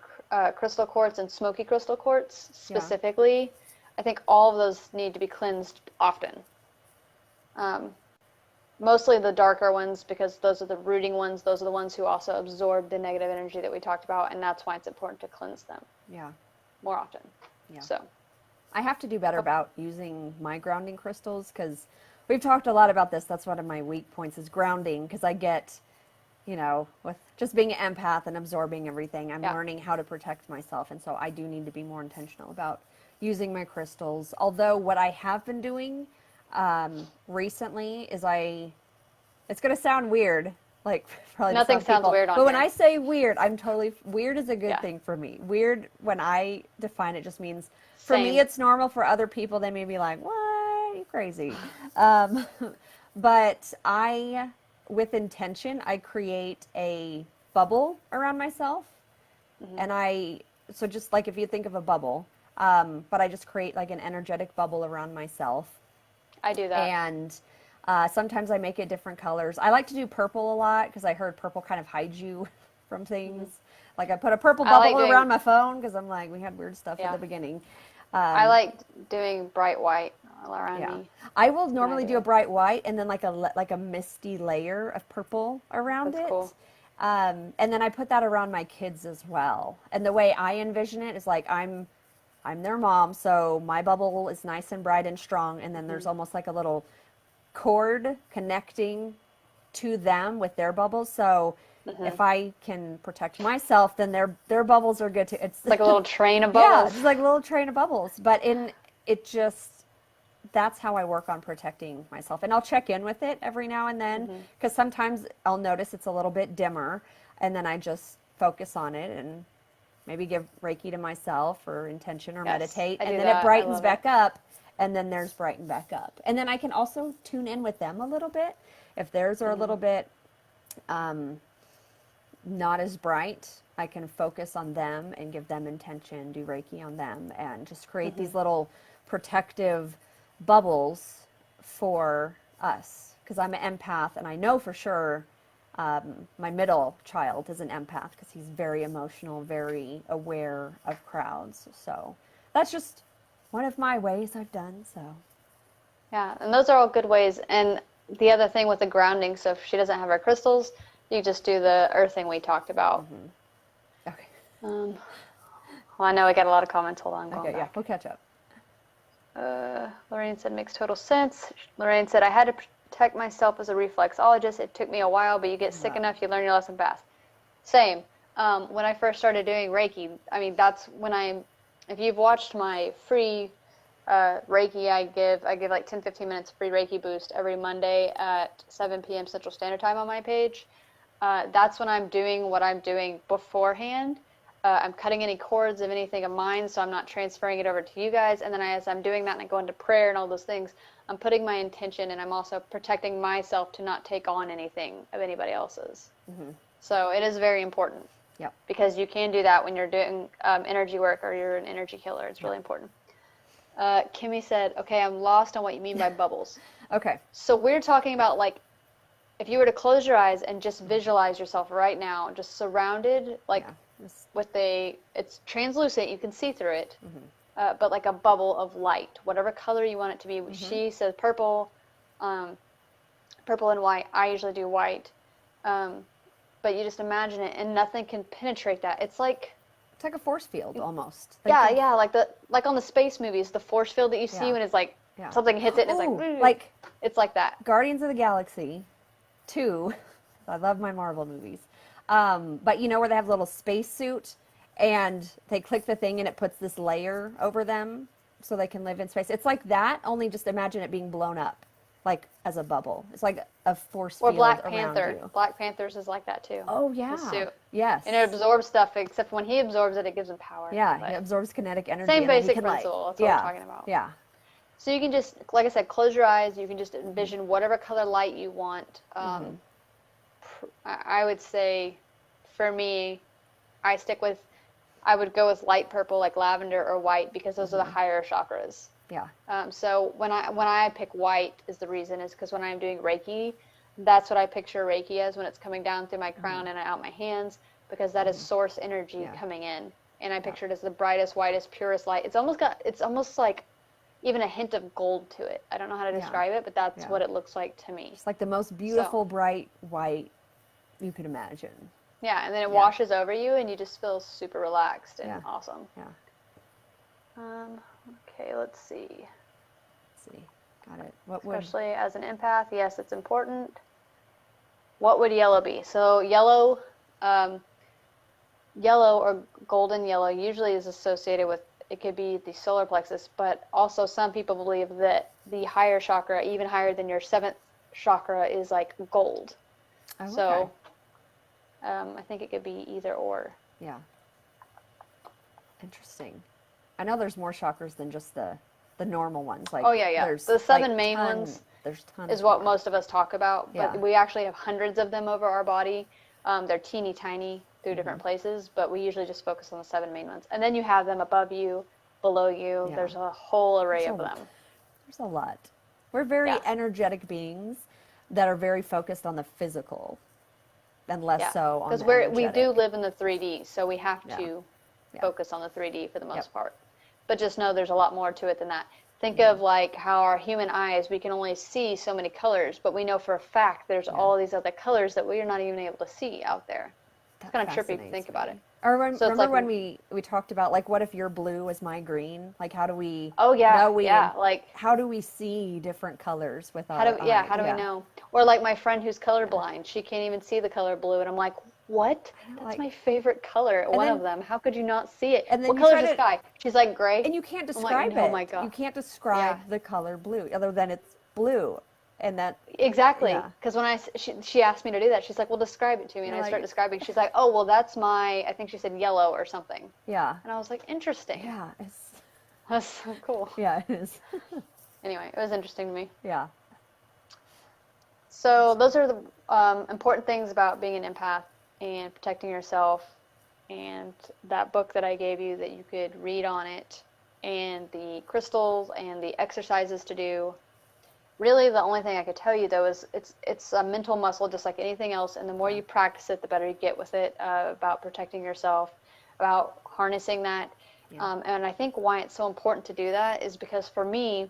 crystal quartz and smoky crystal quartz specifically. I think all of those need to be cleansed often. Mostly the darker ones, because those are the rooting ones. Those are the ones who also absorb the negative energy that we talked about, and that's why it's important to cleanse them. Yeah. More often. Yeah. So. I have to do better about using my grounding crystals, because we've talked a lot about this. That's one of my weak points is grounding, because I get, with just being an empath and absorbing everything, I'm learning how to protect myself. And so I do need to be more intentional about using my crystals. Although what I have been doing recently is it's going to sound weird, like probably nothing sounds weird on but when here. I say weird, weird is a good thing for me. Weird, when I define it, just means for me it's normal. For other people, they may be like, what, are you crazy? But with intention, I create a bubble around myself. And so just like if you think of a bubble, but I just create like an energetic bubble around myself. I do that. And sometimes I make it different colors. I like to do purple a lot, because I heard purple kind of hides you from things. Like I put a purple bubble around my phone, because I'm like, we had weird stuff at the beginning. I like doing bright white around me. I will normally do a bright white and then like a misty layer of purple around it. Cool. And then I put that around my kids as well. And the way I envision it is like I'm their mom, so my bubble is nice and bright and strong, and then there's almost like a little cord connecting to them with their bubbles. So if I can protect myself, then their bubbles are good too. It's like a little train of bubbles. Yeah, it's like a little train of bubbles. But that's how I work on protecting myself. And I'll check in with it every now and then, because sometimes I'll notice it's a little bit dimmer, and then I just focus on it and maybe give Reiki to myself or intention or meditate, and then it brightens back up, and then theirs brighten back up. And then I can also tune in with them a little bit. If theirs are a little bit not as bright, I can focus on them and give them intention, do Reiki on them, and just create these little protective bubbles for us. Because I'm an empath, and I know for sure my middle child is an empath, because he's very emotional, very aware of crowds. So that's just one of my ways I've done. So yeah, and those are all good ways. And the other thing with the grounding, so if she doesn't have her crystals, you just do the earthing we talked about. Okay. Well, I know I got a lot of comments. Hold on. Okay, yeah, we'll catch up. Lorraine said, makes total sense. Lorraine said, I had to protect myself as a reflexologist. It took me a while, but you get sick enough, you learn your lesson fast. Same. When I first started doing Reiki, I mean, that's when if you've watched my free Reiki, I give like 10-15 minutes free Reiki boost every Monday at 7 p.m. Central Standard Time on my page. That's when I'm doing what I'm doing beforehand. I'm cutting any cords of anything of mine, so I'm not transferring it over to you guys. And then as I'm doing that and I go into prayer and all those things, I'm putting my intention, and I'm also protecting myself to not take on anything of anybody else's. So it is very important. Yep. Because you can do that when you're doing energy work or you're an energy healer. It's really important. Kimmy said, okay, I'm lost on what you mean by bubbles. Okay. So we're talking about, like, if you were to close your eyes and just visualize yourself right now, just surrounded, like, with it's translucent, you can see through it, but like a bubble of light, whatever color you want it to be. She says purple, purple and white. I usually do white. But you just imagine it, and nothing can penetrate that. It's like a force field almost. Like on the space movies, the force field that you see when it's like something hits it and it's like it's like that. Guardians of the Galaxy 2. I love my Marvel movies. But you know where they have a little space suit and they click the thing and it puts this layer over them so they can live in space. It's like that, only just imagine it being blown up, like as a bubble. It's like a force field Black around Panther. you. Black Panther's is like that too. Oh yeah. His suit. Yes. And it absorbs stuff, except when he absorbs it, it gives him power. Yeah, it absorbs kinetic energy. Same and then basic he can, principle. That's what we're talking about. Yeah. So you can just, like I said, close your eyes. You can just envision whatever color light you want. I would say, for me, I would go with light purple, like lavender or white, because those are the higher chakras. Yeah. So when I pick white, is because when I'm doing Reiki, that's what I picture Reiki as when it's coming down through my crown and out my hands, because that is source energy coming in, and I picture it as the brightest, whitest, purest light. It's almost like even a hint of gold to it. I don't know how to describe it, but that's what it looks like to me. It's like the most beautiful, bright white you could imagine. Yeah, and then it washes over you, and you just feel super relaxed and awesome. Yeah. Okay, let's see. Got it. Especially as an empath, yes, it's important. What would yellow be? So yellow or golden yellow usually is associated with, it could be the solar plexus, but also some people believe that the higher chakra, even higher than your 7th chakra, is like gold. Oh, okay. So I think it could be either or. Yeah. Interesting. I know there's more chakras than just the normal ones. Like, the 7 main ones there's tons is what most of us talk about, but we actually have hundreds of them over our body. They're teeny tiny through different places, but we usually just focus on the 7 main ones. And then you have them above you, below you. Yeah. There's a whole array of them. There's a lot. We're very energetic beings that are very focused on the physical and less so on the energetic. Because we do live in the 3D, so we have to focus on the 3D for the most part. But just know there's a lot more to it than that. Think of like how our human eyes, we can only see so many colors, but we know for a fact there's all these other colors that we're not even able to see out there. It's kind of trippy to think about it. Or remember when we talked about, like, what if your blue was my green? Like, how do we know how do we see different colors with our eyes? How do we know? Or like my friend who's colorblind, she can't even see the color blue, and I'm like, what? That's my favorite color, one of them. How could you not see it? And then what color is the sky? She's like, gray. And you can't describe it. Oh my God. You can't describe the color blue, other than it's blue. And that exactly, because when she asked me to do that, she's like, well, describe it to me. And I start describing. She's like, oh, well, that's I think she said yellow or something. Yeah. And I was like, interesting. Yeah. That's so cool. Yeah, it is. Anyway, it was interesting to me. Yeah. So those are the important things about being an empath and protecting yourself, and that book that I gave you that you could read on it, and the crystals and the exercises to do. Really, the only thing I could tell you, though, is it's a mental muscle just like anything else, and the more you practice it, the better you get with it, about protecting yourself, about harnessing that. And I think why it's so important to do that is because for me,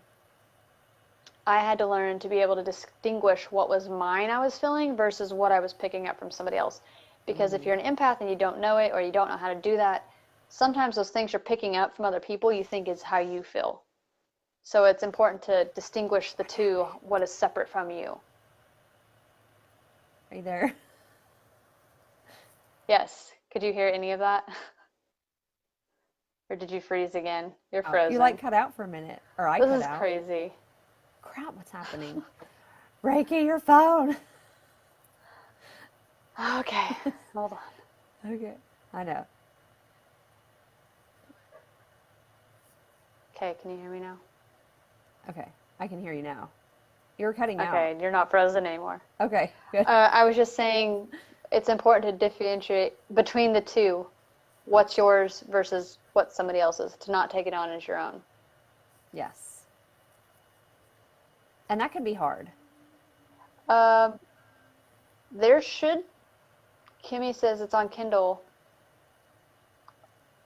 I had to learn to be able to distinguish what was mine I was feeling versus what I was picking up from somebody else. Because if you're an empath and you don't know it, or you don't know how to do that, sometimes those things you're picking up from other people you think is how you feel. So it's important to distinguish the two, what is separate from you. Are you there? Yes. Could you hear any of that? Or did you freeze again? You're frozen. You like cut out for a minute. Or I cut out. This is crazy. Crap, what's happening? Reiki, your phone. Okay. Hold on. Okay. I know. Okay, can you hear me now? Okay, I can hear you now. You're cutting out. Okay, you're not frozen anymore. Okay, good. I was just saying, it's important to differentiate between the two, what's yours versus what somebody else's, to not take it on as your own. Yes. And that can be hard. There should, Kimmy says it's on Kindle.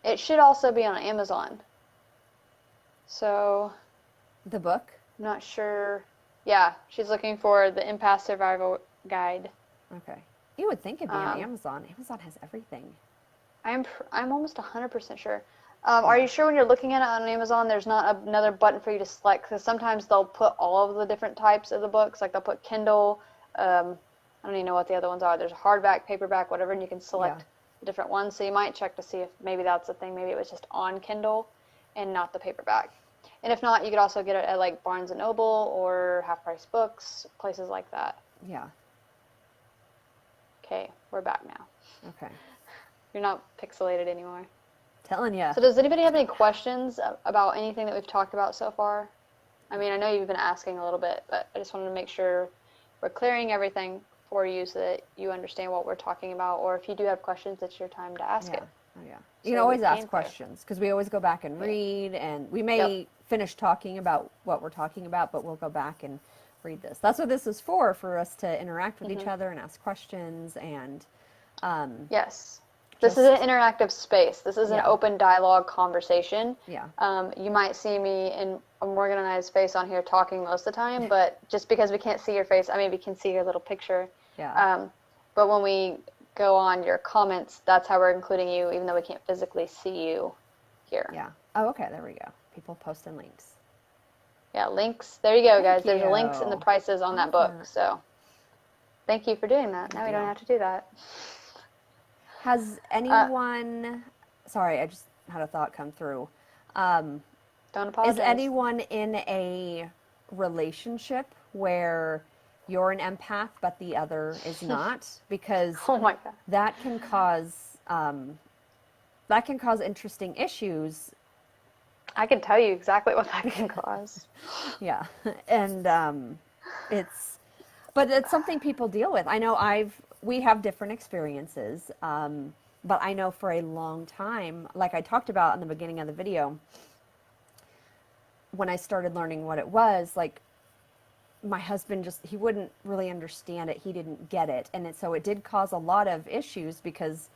It should also be on Amazon. So, The book? I'm not sure. Yeah, she's looking for the Empath Survival Guide. Okay. You would think it'd be on Amazon. Amazon has everything. I'm almost 100% sure. Are you sure when you're looking at it on Amazon, there's not another button for you to select? Because sometimes they'll put all of the different types of the books. Like they'll put Kindle. I don't even know what the other ones are. There's hardback, paperback, whatever, and you can select different ones. So you might check to see if maybe that's the thing. Maybe it was just on Kindle and not the paperback. And if not, you could also get it at like Barnes & Noble or Half Price Books, places like that. Yeah. Okay, we're back now. Okay. You're not pixelated anymore. Telling you. So does anybody have any questions about anything that we've talked about so far? I mean, I know you've been asking a little bit, but I just wanted to make sure we're clearing everything for you so that you understand what we're talking about. Or if you do have questions, it's your time to ask it. Oh, yeah. You can always ask questions because we always go back and read, and we may finish talking about what we're talking about, but we'll go back and read this. That's what this is for us to interact with each other and ask questions. And yes. This is an interactive space. This is an open dialogue conversation. Yeah. You might see me in a Morganized face on here talking most of the time, but just because we can't see your face, I mean, we can see your little picture. Yeah. But when we go on your comments, that's how we're including you, even though we can't physically see you here. Yeah. Oh, okay. There we go. People posting links. Yeah, links. There you go, guys. Thank There's links and the prices on that book. So thank you for doing that. Now we don't have to do that. Has anyone, sorry, I just had a thought come through. Don't apologize. Is anyone in a relationship where you're an empath but the other is not? Because oh my God. that can cause interesting issues. I can tell you exactly what that can cause. Yeah, and but it's something people deal with. I know we have different experiences, but I know for a long time, like I talked about in the beginning of the video, when I started learning what it was, like my husband he wouldn't really understand it. He didn't get it. And so it did cause a lot of issues because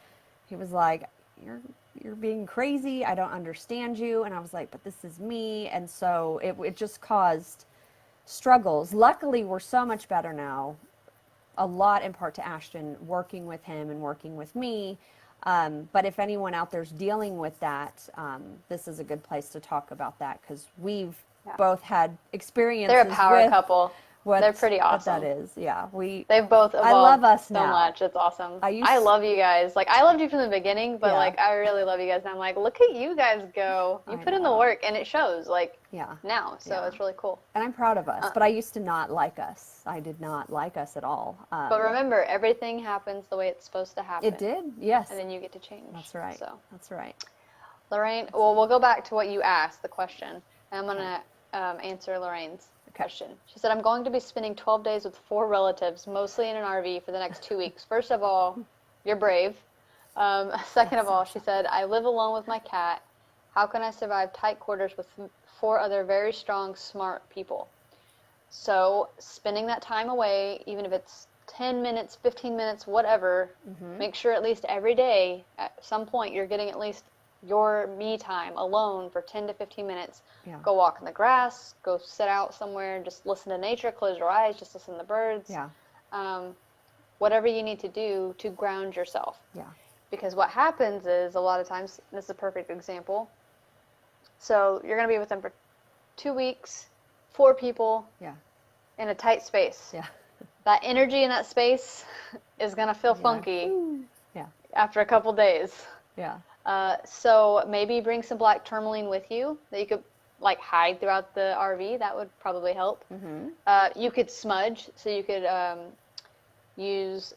he was like, you're being crazy. I don't understand you. And I was like, but this is me. And so it just caused struggles. Luckily, we're so much better now. A lot in part to Ashton working with him and working with me. But if anyone out there's dealing with that, this is a good place to talk about that because we've both had experiences. They're a power couple. They're pretty awesome. What that is, yeah. They've both evolved I love us so now. much. It's awesome. I love you guys. Like I loved you from the beginning, but like I really love you guys. And I'm like, look at you guys go. You put in the work, and it shows. Like now, so it's really cool. And I'm proud of us. But I used to not like us. I did not like us at all. But remember, everything happens the way it's supposed to happen. It did, yes. And then you get to change. That's right. So that's right. Lorraine, well, we'll go back to what you asked, the question. And I'm gonna answer Lorraine's question. She said, I'm going to be spending 12 days with 4 relatives, mostly in an RV for the next 2 weeks. First of all, you're brave. Second of all, she said, I live alone with my cat. How can I survive tight quarters with 4 other very strong, smart people? So spending that time away, even if it's 10 minutes, 15 minutes, whatever, make sure at least every day, at some point, you're getting at least your me time alone for 10 to 15 minutes. Yeah. Go walk in the grass, go sit out somewhere, just listen to nature, close your eyes, just listen to the birds. Yeah. Whatever you need to do to ground yourself. Yeah. Because what happens is a lot of times, this is a perfect example. So you're going to be with them for 2 weeks, 4 people in a tight space. Yeah. That energy in that space is going to feel funky after a couple days. Yeah. So maybe bring some black tourmaline with you that you could like hide throughout the RV. That would probably help. You could smudge, so you could use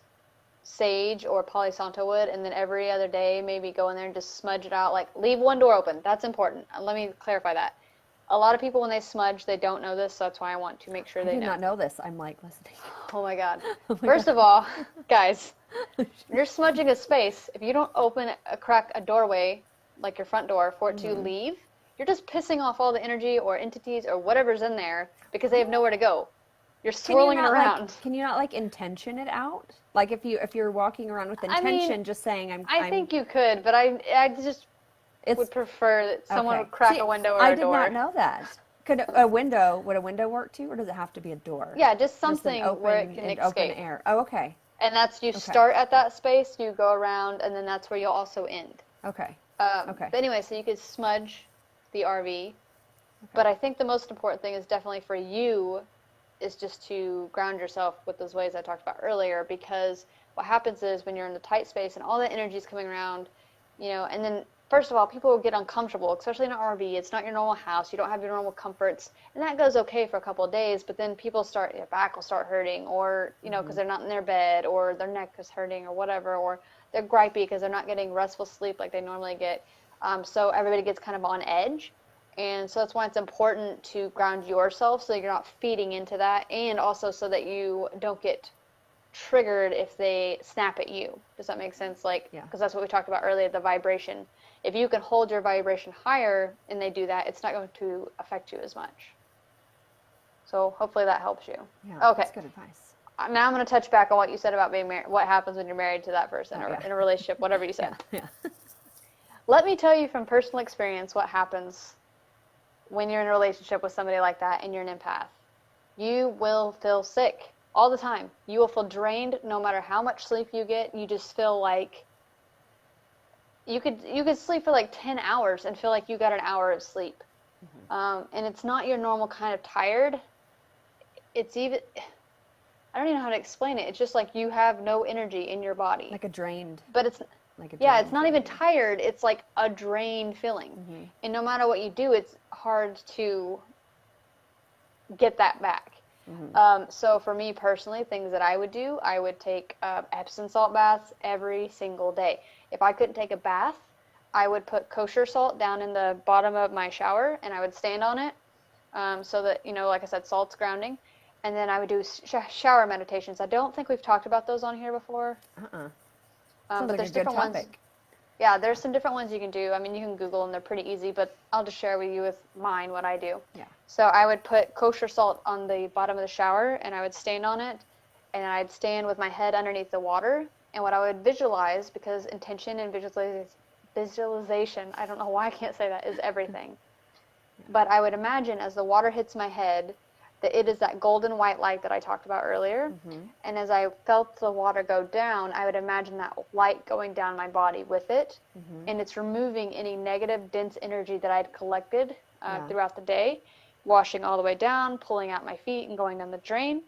sage or Palo Santo wood, and then every other day maybe go in there and just smudge it out. Like leave one door open. That's important. Let me clarify that. a lot of people when they smudge, they don't know this, so that's why I want to make sure I they did know. not know this. I'm like listening. Oh my God. Oh my First God. of all, guys, when you're smudging a space, if you don't crack a doorway, like your front door, for it to leave, you're just pissing off all the energy or entities or whatever's in there because they have nowhere to go. You're swirling it around. Can you not like intention it out? Like if you're walking around with intention, just saying I think you could, but I just would prefer that someone would crack a window or a door. I did not know that. Would a window work too, or does it have to be a door? Yeah, just something where it can escape. Open air. Oh, okay. And that's you start at that space, you go around, and then that's where you'll also end. Okay. Okay. But anyway, so you could smudge the RV, but I think the most important thing is definitely for you is just to ground yourself with those ways I talked about earlier, because what happens is when you're in the tight space and all that energy is coming around, and then first of all, people will get uncomfortable, especially in an RV. It's not your normal house. You don't have your normal comforts, and that goes okay for a couple of days, but then their back will start hurting, or, because they're not in their bed, or their neck is hurting, or whatever, or they're gripey because they're not getting restful sleep like they normally get. So everybody gets kind of on edge. And so that's why it's important to ground yourself so you're not feeding into that, and also so that you don't get triggered if they snap at you. Does that make sense? Because that's what we talked about earlier, the vibration. If you can hold your vibration higher and they do that, it's not going to affect you as much. So hopefully that helps you. Yeah, okay. That's good advice. Now I'm going to touch back on what you said about being married. What happens when you're married to that person or in a relationship, whatever you said. Yeah. Let me tell you from personal experience what happens when you're in a relationship with somebody like that and you're an empath. You will feel sick all the time. You will feel drained no matter how much sleep you get. You just feel like you could sleep for like 10 hours and feel like you got an hour of sleep. And it's not your normal kind of tired. It's even, I don't even know how to explain it. It's just like you have no energy in your body. Like a drained. But it's it's not even tired. It's like a drained feeling. And no matter what you do, it's hard to get that back. So for me personally, things that I would do, I would take Epsom salt baths every single day. If I couldn't take a bath, I would put kosher salt down in the bottom of my shower, and I would stand on it so that, like I said, salt's grounding. And then I would do shower meditations. I don't think we've talked about those on here before. Sounds but like there's a good different ones. topic. Yeah, there's some different ones you can do. I mean, you can Google them. They're pretty easy, but I'll just share with you with mine what I do. Yeah. So I would put kosher salt on the bottom of the shower, and I would stand on it, and I'd stand with my head underneath the water. And what I would visualize, because intention and visualization, I don't know why I can't say that, is everything. But I would imagine as the water hits my head, that it is that golden white light that I talked about earlier. And as I felt the water go down, I would imagine that light going down my body with it. And it's removing any negative, dense energy that I'd collected throughout the day, washing all the way down, pulling out my feet and going down the drain.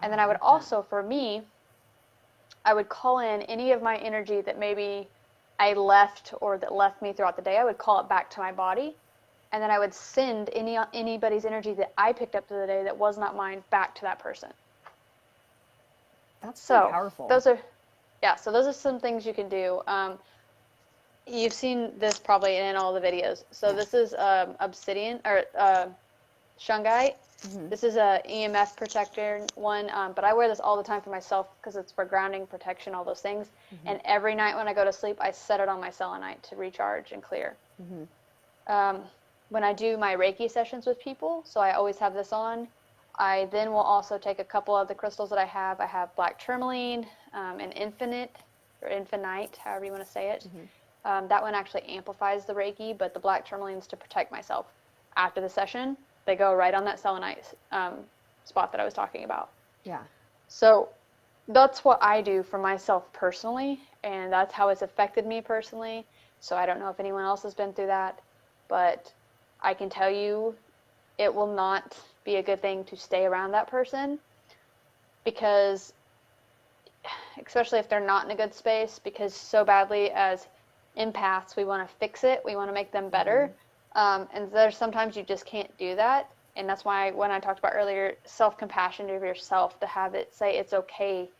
And then I would also, for me, I would call in any of my energy that maybe I left or that left me throughout the day. I would call it back to my body. And then I would send anybody's energy that I picked up through the day that was not mine back to that person. That's so powerful. Those are some things you can do. You've seen this probably in all the videos. So this is obsidian or shungite. This is a EMF protector one, but I wear this all the time for myself because it's for grounding, protection, all those things. And every night when I go to sleep, I set it on my selenite to recharge and clear. When I do my Reiki sessions with people, so I always have this on, I then will also take a couple of the crystals that I have. I have black tourmaline, an infinite, however you want to say it. That one actually amplifies the Reiki, but the black tourmaline's to protect myself. After the session, they go right on that selenite spot that I was talking about. Yeah. So that's what I do for myself personally, and that's how it's affected me personally. So I don't know if anyone else has been through that, but I can tell you it will not be a good thing to stay around that person, because especially if they're not in a good space, because so badly as empaths, we want to fix it. We want to make them better. And there's sometimes you just can't do that. And that's why when I talked about earlier, self-compassion of yourself, to have it say it's okay,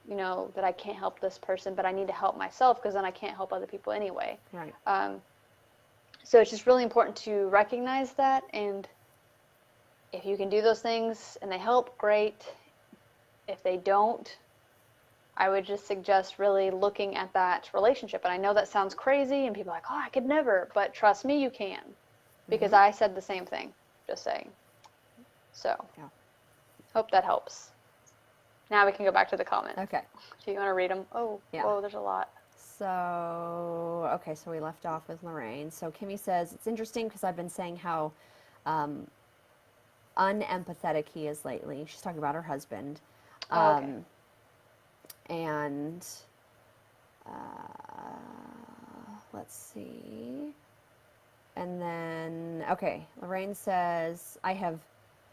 that I can't help this person, but I need to help myself, because then I can't help other people anyway. Right. So it's just really important to recognize that, and if you can do those things and they help, great. If they don't, I would just suggest really looking at that relationship. And I know that sounds crazy, and people are like, oh, I could never. But trust me, you can. Because I said the same thing, just saying. So, hope that helps. Now we can go back to the comments. Okay. Do you want to read them? Oh, Yeah. Whoa, there's a lot. So, okay, so we left off with Lorraine. So Kimmy says, it's interesting because I've been saying how unempathetic he is lately. She's talking about her husband. Okay. And let's see. And then, okay, Lorraine says, I have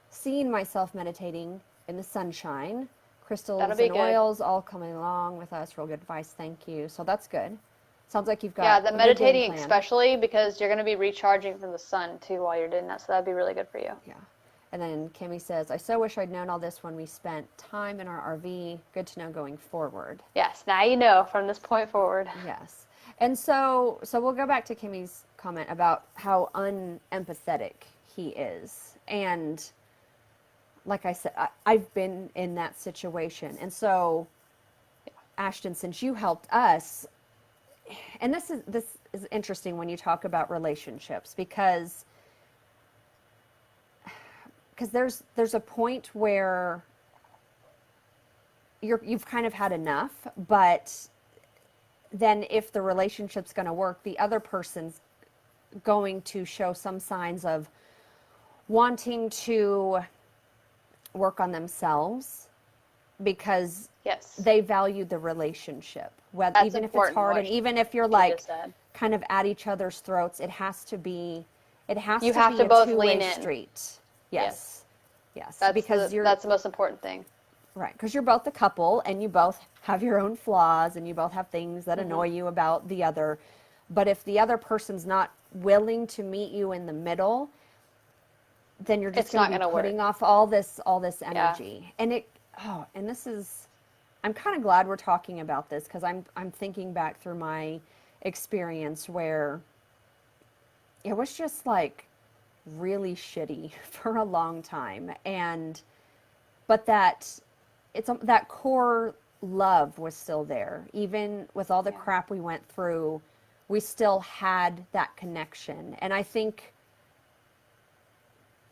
seen myself meditating in the sunshine. Crystals and oils all coming along with us. Real good advice. Thank you. So that's good. Sounds like you've got the meditating especially, because you're going to be recharging from the sun too while you're doing that. So that'd be really good for you. Yeah. And then Kimmy says, I so wish I'd known all this when we spent time in our RV. Good to know going forward. Yes. Now you know from this point forward. Yes. And so we'll go back to Kimmy's comment about how unempathetic he is. And like I said, I've been in that situation. And so, Ashton, since you helped us, and this is interesting when you talk about relationships, because there's a point where you've kind of had enough, but then if the relationship's going to work, the other person's going to show some signs of wanting to work on themselves because they value the relationship. Whether, even if it's hard, and even if you're like kind of at each other's throats, it has to be a two-way street. Yes. That's the most important thing. Right, because you're both a couple and you both have your own flaws and you both have things that annoy you about the other. But if the other person's not willing to meet you in the middle, then you're just going to be putting off all this energy. And I'm kind of glad we're talking about this, because I'm thinking back through my experience where it was just like really shitty for a long time, but that core love was still there. Even with all the crap we went through, we still had that connection. And I think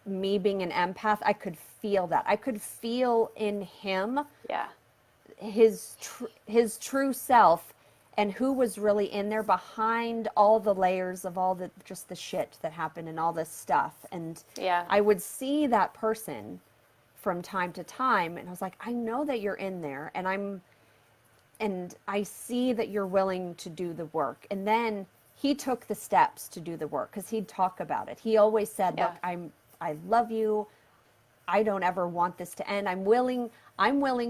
me being an empath, I could feel that. I could feel in him his true self, and who was really in there behind all the layers of all the just the shit that happened and all this stuff. And I would see that person from time to time, and I was like, I know that you're in there, and I see that you're willing to do the work. And then he took the steps to do the work, because he'd talk about it. He always said, look, I love you. I don't ever want this to end. I'm willing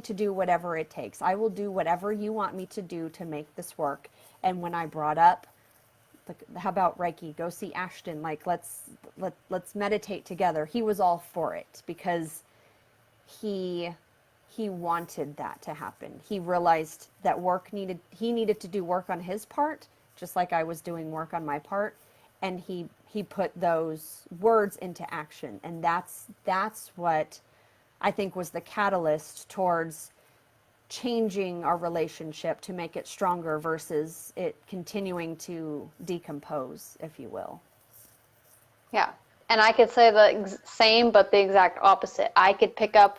to do whatever it takes. I will do whatever you want me to do to make this work. And when I brought up, like, how about Reiki? Go see Ashton. Like, let's meditate together. He was all for it, because he wanted that to happen. He realized that he needed to do work on his part, just like I was doing work on my part. And he put those words into action. And that's what I think was the catalyst towards changing our relationship to make it stronger versus it continuing to decompose, if you will. Yeah. And I could say the same, but the exact opposite. I could pick up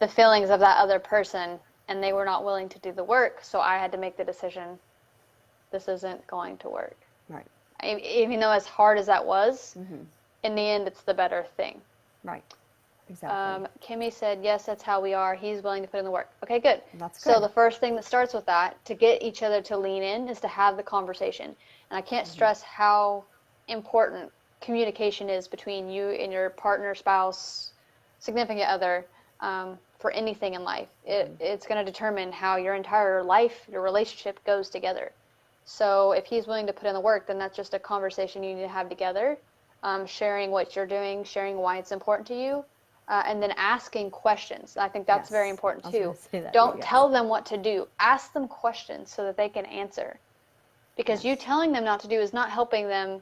the feelings of that other person, and they were not willing to do the work. So I had to make the decision, this isn't going to work. Right. Even though as hard as that was, in the end, it's the better thing. Right. Exactly. Kimmy said, yes, that's how we are. He's willing to put in the work. Okay, good. That's good. So the first thing that starts with that, to get each other to lean in, is to have the conversation. And I can't stress how important communication is between you and your partner, spouse, significant other, for anything in life. It's going to determine how your entire life, your relationship goes together. So if he's willing to put in the work, then that's just a conversation you need to have together, sharing what you're doing, sharing why it's important to you, and then asking questions. I think that's very important too. Don't tell them what to do. Ask them questions so that they can answer. Because you telling them not to do is not helping them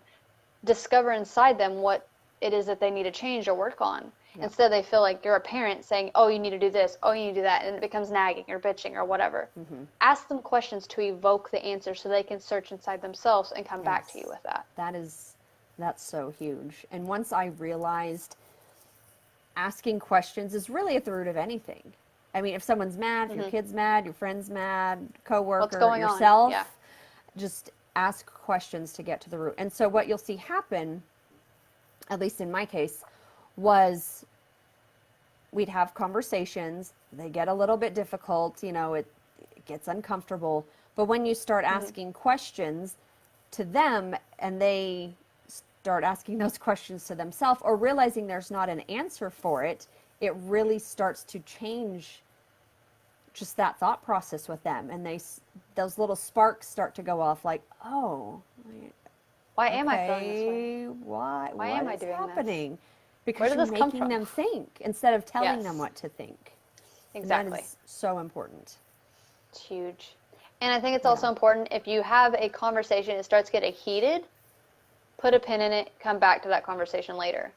discover inside them what it is that they need to change or work on. Yep. Instead, they feel like you're a parent saying, oh, you need to do this, oh, you need to do that, and it becomes nagging or bitching or whatever. Mm-hmm. Ask them questions to evoke the answer so they can search inside themselves and come back to you with that. That's so huge. And once I realized asking questions is really at the root of anything. I mean, if someone's mad, if your kid's mad, your friend's mad, coworker, what's going yourself, on? Just ask questions to get to the root. And so what you'll see happen, at least in my case, was we'd have conversations. They get a little bit difficult, it gets uncomfortable. But when you start asking questions to them and they start asking those questions to themselves or realizing there's not an answer for it, it really starts to change just that thought process with them. And those little sparks start to go off like, oh, why am I feeling this way? Why am I doing happening? This? Because you're making them think instead of telling them what to think. Exactly. And that is so important. It's huge. And I think it's also important if you have a conversation, it starts getting heated, put a pin in it, come back to that conversation later.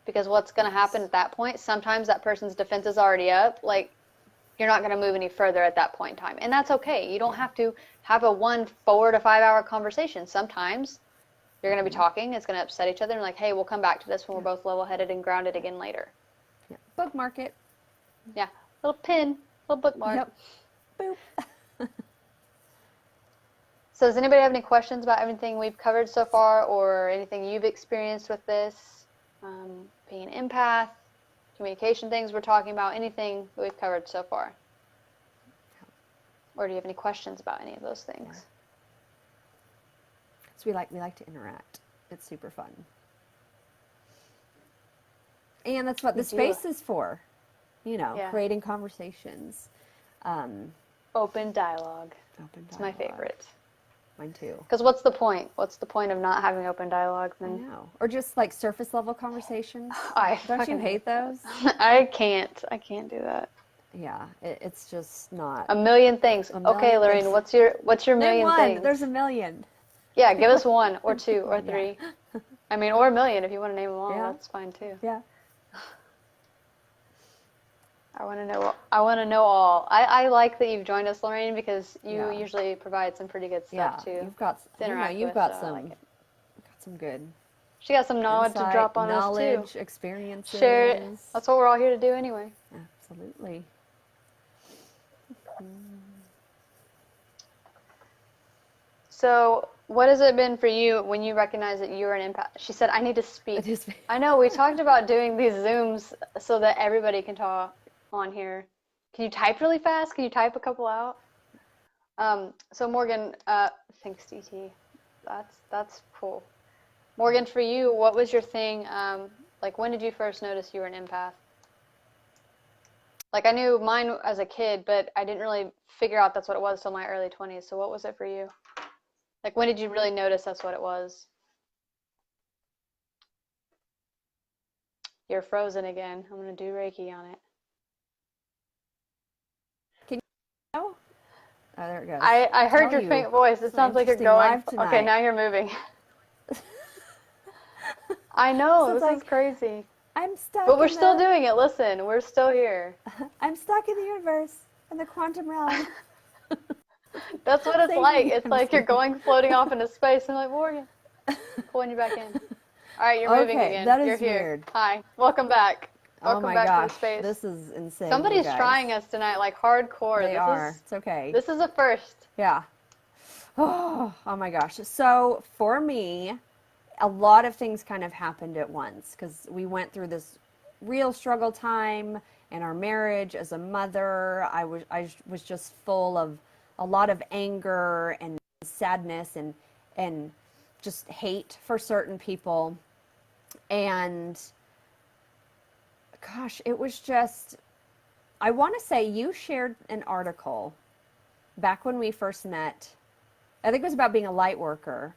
Because what's going to happen at that point, sometimes that person's defense is already up. Like, you're not going to move any further at that point in time. And that's okay. You don't have to have a 4 to 5 hour conversation. Sometimes you're going to be talking, it's going to upset each other, and like, hey, we'll come back to this when we're both level-headed and grounded again later. Yeah. Bookmark it. Yeah. Little pin, little bookmark. Yep. Boop. So does anybody have any questions about everything we've covered so far, or anything you've experienced with this? Being an empath, communication things we're talking about, anything that we've covered so far? Or do you have any questions about any of those things? Yeah. So we like to interact. It's super fun. And that's what the space is for. Creating conversations. Open dialogue. It's my favorite. Mine too. Because what's the point? What's the point of not having open dialogue then? I know. Or just like surface level conversations. Don't you hate those? I can't do that. Yeah, it's just not. A million things. Okay, Lorraine, what's your million things? There's a million. Yeah, give us 1 or 2 or 3. Yeah. I mean, or a million if you want to name them all. That's fine too. Yeah. I want to know all. I like that you've joined us, Lorraine, because you usually provide some pretty good stuff too. You've got some good. She got some knowledge to drop on us too. Knowledge, experiences. Share it. That's what we're all here to do anyway. Absolutely. So, what has it been for you when you recognize that you're an empath? She said, I need to speak. I know, we talked about doing these Zooms so that everybody can talk on here. Can you type really fast? Can you type a couple out? So Morgan, thanks DT. That's cool. Morgan, for you, what was your thing? Like, when did you first notice you were an empath? Like, I knew mine as a kid, but I didn't really figure out that's what it was till my early 20s. So what was it for you? Like, when did you really notice that's what it was? You're frozen again. I'm going to do Reiki on it. Oh, there it goes. I heard your faint voice. It sounds like you're going. Okay, now you're moving. I know, this is crazy. I'm stuck. But we're still doing it. Listen, we're still here. I'm stuck in the universe, in the quantum realm. That's what it's like. It's like you're floating off into space, and like, Morgan, pulling you back in. All right, you're moving again. That is you're here. weird. Hi, welcome back. Welcome back to the space. This is insane. Somebody's trying us tonight, like hardcore. They are. It's okay. This is a first. Yeah. Oh my gosh. So for me, a lot of things kind of happened at once because we went through this real struggle time in our marriage as a mother. I was just full of a lot of anger and sadness and just hate for certain people. And gosh, it was just, I want to say you shared an article back when we first met. I think it was about being a light worker.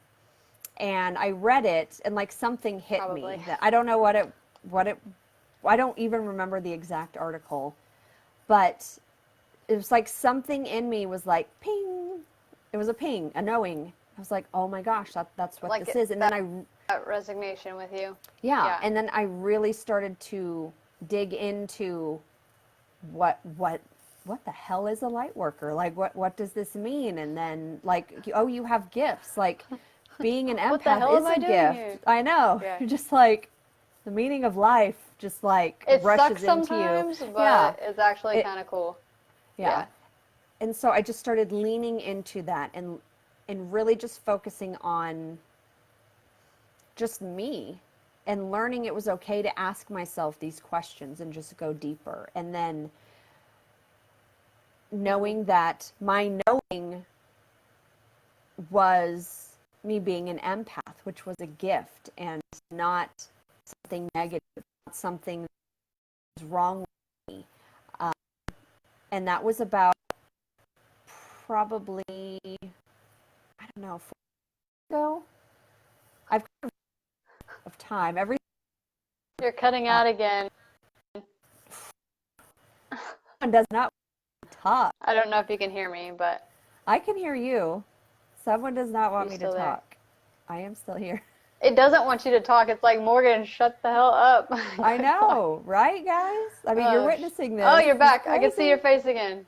And I read it and like something hit me that I don't know what it, I don't even remember the exact article, but it was like something in me was like ping. It was a ping, a knowing. I was like, oh my gosh, that's what this is. And then that resignation with you. Yeah. And then I really started to dig into what the hell is a light worker? Like, what does this mean? And then, like, oh, you have gifts. Like, being an What the empath hell is am I a doing gift. here? I know. Yeah. You're just like, the meaning of life just, like, It rushes sucks into sometimes, you. but it's actually kind of cool. Yeah. And so I just started leaning into that and really just focusing on just me and learning it was okay to ask myself these questions and just go deeper. And then knowing that my knowing was me being an empath, which was a gift and not something negative, not something that was wrong with me. And that was about probably, I don't know, 4 years ago. I've kind of time. You're cutting out again. Someone does not talk. I don't know if you can hear me, but I can hear you. Someone does not want me to still there? talk. I am still here. it doesn't want you to talk. It's like, Morgan, shut the hell up. I know, right, guys? I mean, you're witnessing this. Oh, you're back. It's I can see crazy. your face again.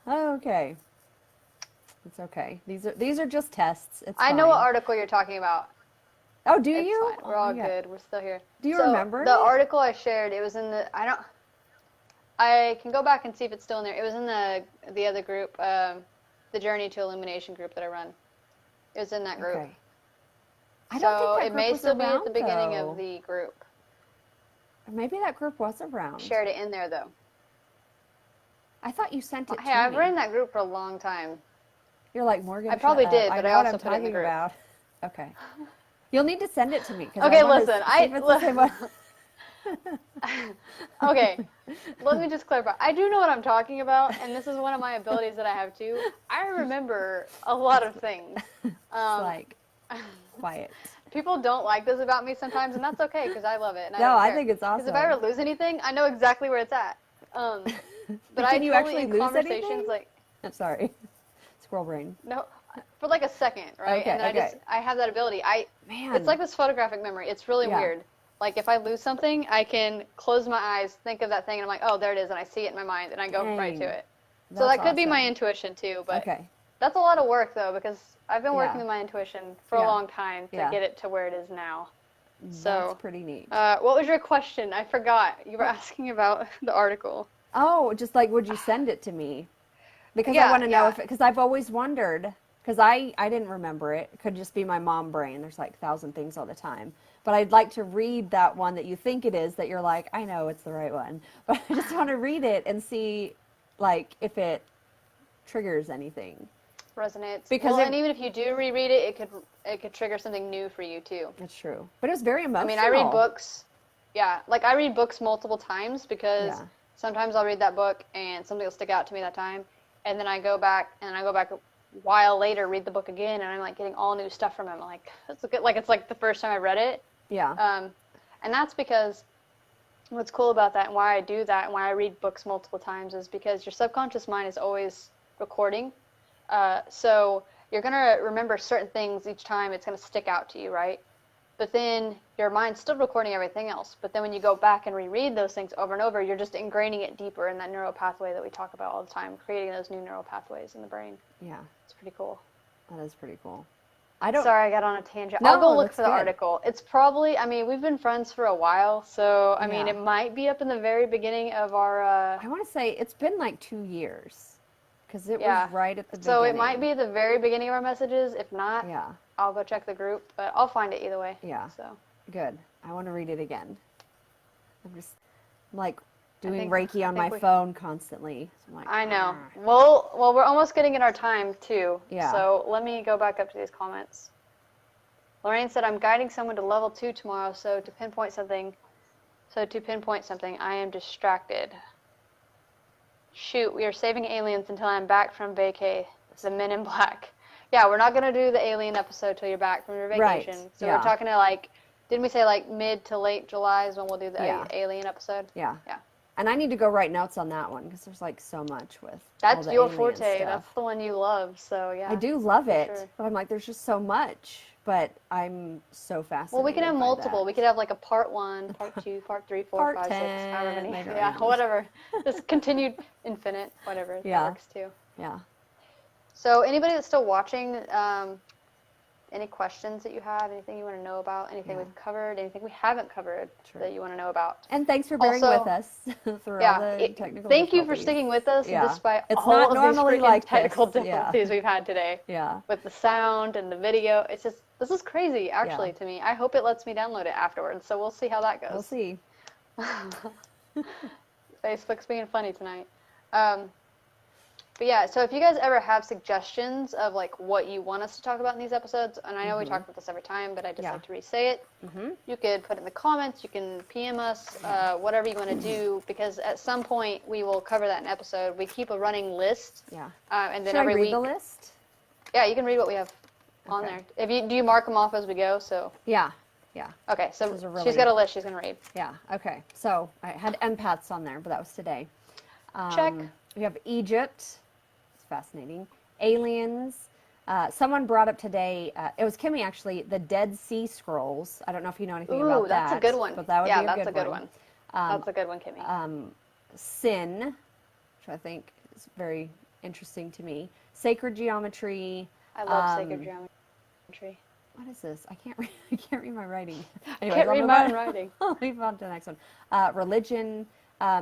Oh, okay. It's okay. These are just tests. It's I know fine. what article you're talking about. Oh, do It's you? fine. We're all yeah. good. We're still here. Do you So, remember the it? article I shared? It was in the. I can go back and see if it's still in there. It was in the other group, the Journey to Illumination group that I run. It was in that group. Okay. I don't think that it group may was still be at around, the beginning though. of the group. Maybe that group was around. Shared it in there though. I thought you sent it Hey, to I've me. run that group for a long time. You're like, Morgan, I probably shut up. did, but I know what also I'm put it in the talking group. about. Okay. You'll need to send it to me. Okay, I wanna listen. see if it's the same one. Okay, let me just clarify. I do know what I'm talking about, and this is one of my abilities that I have too. I remember a lot of things. It's like, quiet. People don't like this about me sometimes, and that's okay because I love it. And No, I don't care. think it's awesome. Because if I ever lose anything, I know exactly where it's at. But Can you actually in lose conversations anything? like I'm sorry. Squirrel brain. no, for like a second, right? Okay, and then okay. I have that ability. Man. It's like this photographic memory. It's really weird. Like if I lose something, I can close my eyes, think of that thing, and I'm like, oh, there it is, and I see it in my mind, and I go right to it. So that could be my intuition too, but that's a lot of work though because I've been working with my intuition for a long time to get it to where it is now. So that's pretty neat. What was your question? I forgot. You were asking about the article. Oh, just like, would you send it to me? Because I want to know because I've always wondered, because I didn't remember it. It could just be my mom brain. There's like 1,000 things all the time. But I'd like to read that one that you think it is, that you're like, I know it's the right one. But I just want to read it and see, like, if it triggers anything. Resonates. Because and even if you do reread it, it could trigger something new for you too. That's true. But it was very emotional. I mean, I read books. Yeah, like I read books multiple times because sometimes I'll read that book and something will stick out to me that time, and then I go back a while later, read the book again, and I'm like getting all new stuff from it. I'm like, it's good. Like it's like the first time I read it. Yeah. And that's because what's cool about that and why I do that and why I read books multiple times is because your subconscious mind is always recording. So you're going to remember certain things each time. It's going to stick out to you, right? But then your mind's still recording everything else. But then when you go back and reread those things over and over, you're just ingraining it deeper in that neural pathway that we talk about all the time, creating those new neural pathways in the brain. Yeah. It's pretty cool. That is pretty cool. Sorry, I got on a tangent. No, I'll go look that's for the good. article. It's probably, I mean, we've been friends for a while, so, I mean, it might be up in the very beginning of our... I want to say it's been like 2 years, because it was right at the beginning. So it might be the very beginning of our messages. If not, I'll go check the group, but I'll find it either way. Yeah. So good. I want to read it again. I'm like doing Reiki on my phone constantly. So I'm like, I know. Well, we're almost getting at our time too. Yeah. So let me go back up to these comments. Lorraine said, "I'm guiding someone to level 2 tomorrow. So to pinpoint something, I am distracted. Shoot, we are saving aliens until I'm back from vacay. The Men in Black. Yeah, we're not gonna do the alien episode till you're back from your vacation. Right. So we're talking to like, didn't we say like mid to late July is when we'll do the alien episode? Yeah. Yeah. And I need to go write notes on that one because there's like so much with That's all the your alien forte. stuff. That's the one you love. So yeah. I do love it, sure. but I'm like, there's just so much. but I'm so fascinated. Well, we can have by multiple. that. We could have like a part 1, part 2, part 3, 4, Part 5, 6, 10, however many. later Yeah, on. whatever. Just continued infinite, whatever. Yeah. That works too. Yeah. So anybody that's still watching, any questions that you have, anything you want to know about, anything we've covered, anything we haven't covered that you want to know about. And thanks for bearing Also, with us through all the technical thank you for difficulties. sticking with us despite It's all not of normally these freaking like technical this. difficulties we've had today. Yeah. With the sound and the video. It's just, this is crazy actually to me. I hope it lets me download it afterwards. So we'll see how that goes. We'll see. Facebook's being funny tonight. But yeah, so if you guys ever have suggestions of like what you want us to talk about in these episodes, and I know we talk about this every time, but I just like to re-say it, you could put in the comments, you can PM us, whatever you want to do, because at some point we will cover that in an episode. We keep a running list. Yeah. And then Should every I read week, the list? Yeah, you can read what we have on there. Do you mark them off as we go? So Yeah. Yeah. okay, so Really... she's got a list she's gonna read. Yeah. Okay. So I had empaths on there, but that was today. Check. We have Egypt. It's fascinating. Aliens. Someone brought up today. It was Kimmy actually. The Dead Sea Scrolls. I don't know if you know anything about that. That's a good one. But that would be that's a good one. That's a good one, Kimmy. Sin, which I think is very interesting to me. Sacred geometry. I love sacred geometry. What is this? I can't read my writing. Anyways, I can't read my own writing. I'll move on to the next one. Religion,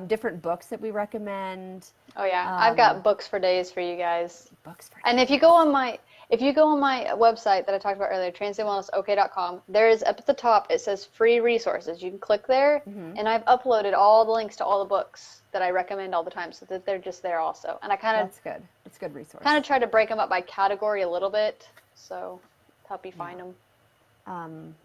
different books that we recommend. Oh yeah, I've got books for days for you guys. Books for and if you go on my website that I talked about earlier, transcendwellnessok.com, there is up at the top, it says free resources. You can click there, and I've uploaded all the links to all the books that I recommend all the time, so that they're just there also. And I kind of that's good. It's a good resource. Kind of try to break them up by category a little bit, so help you find them.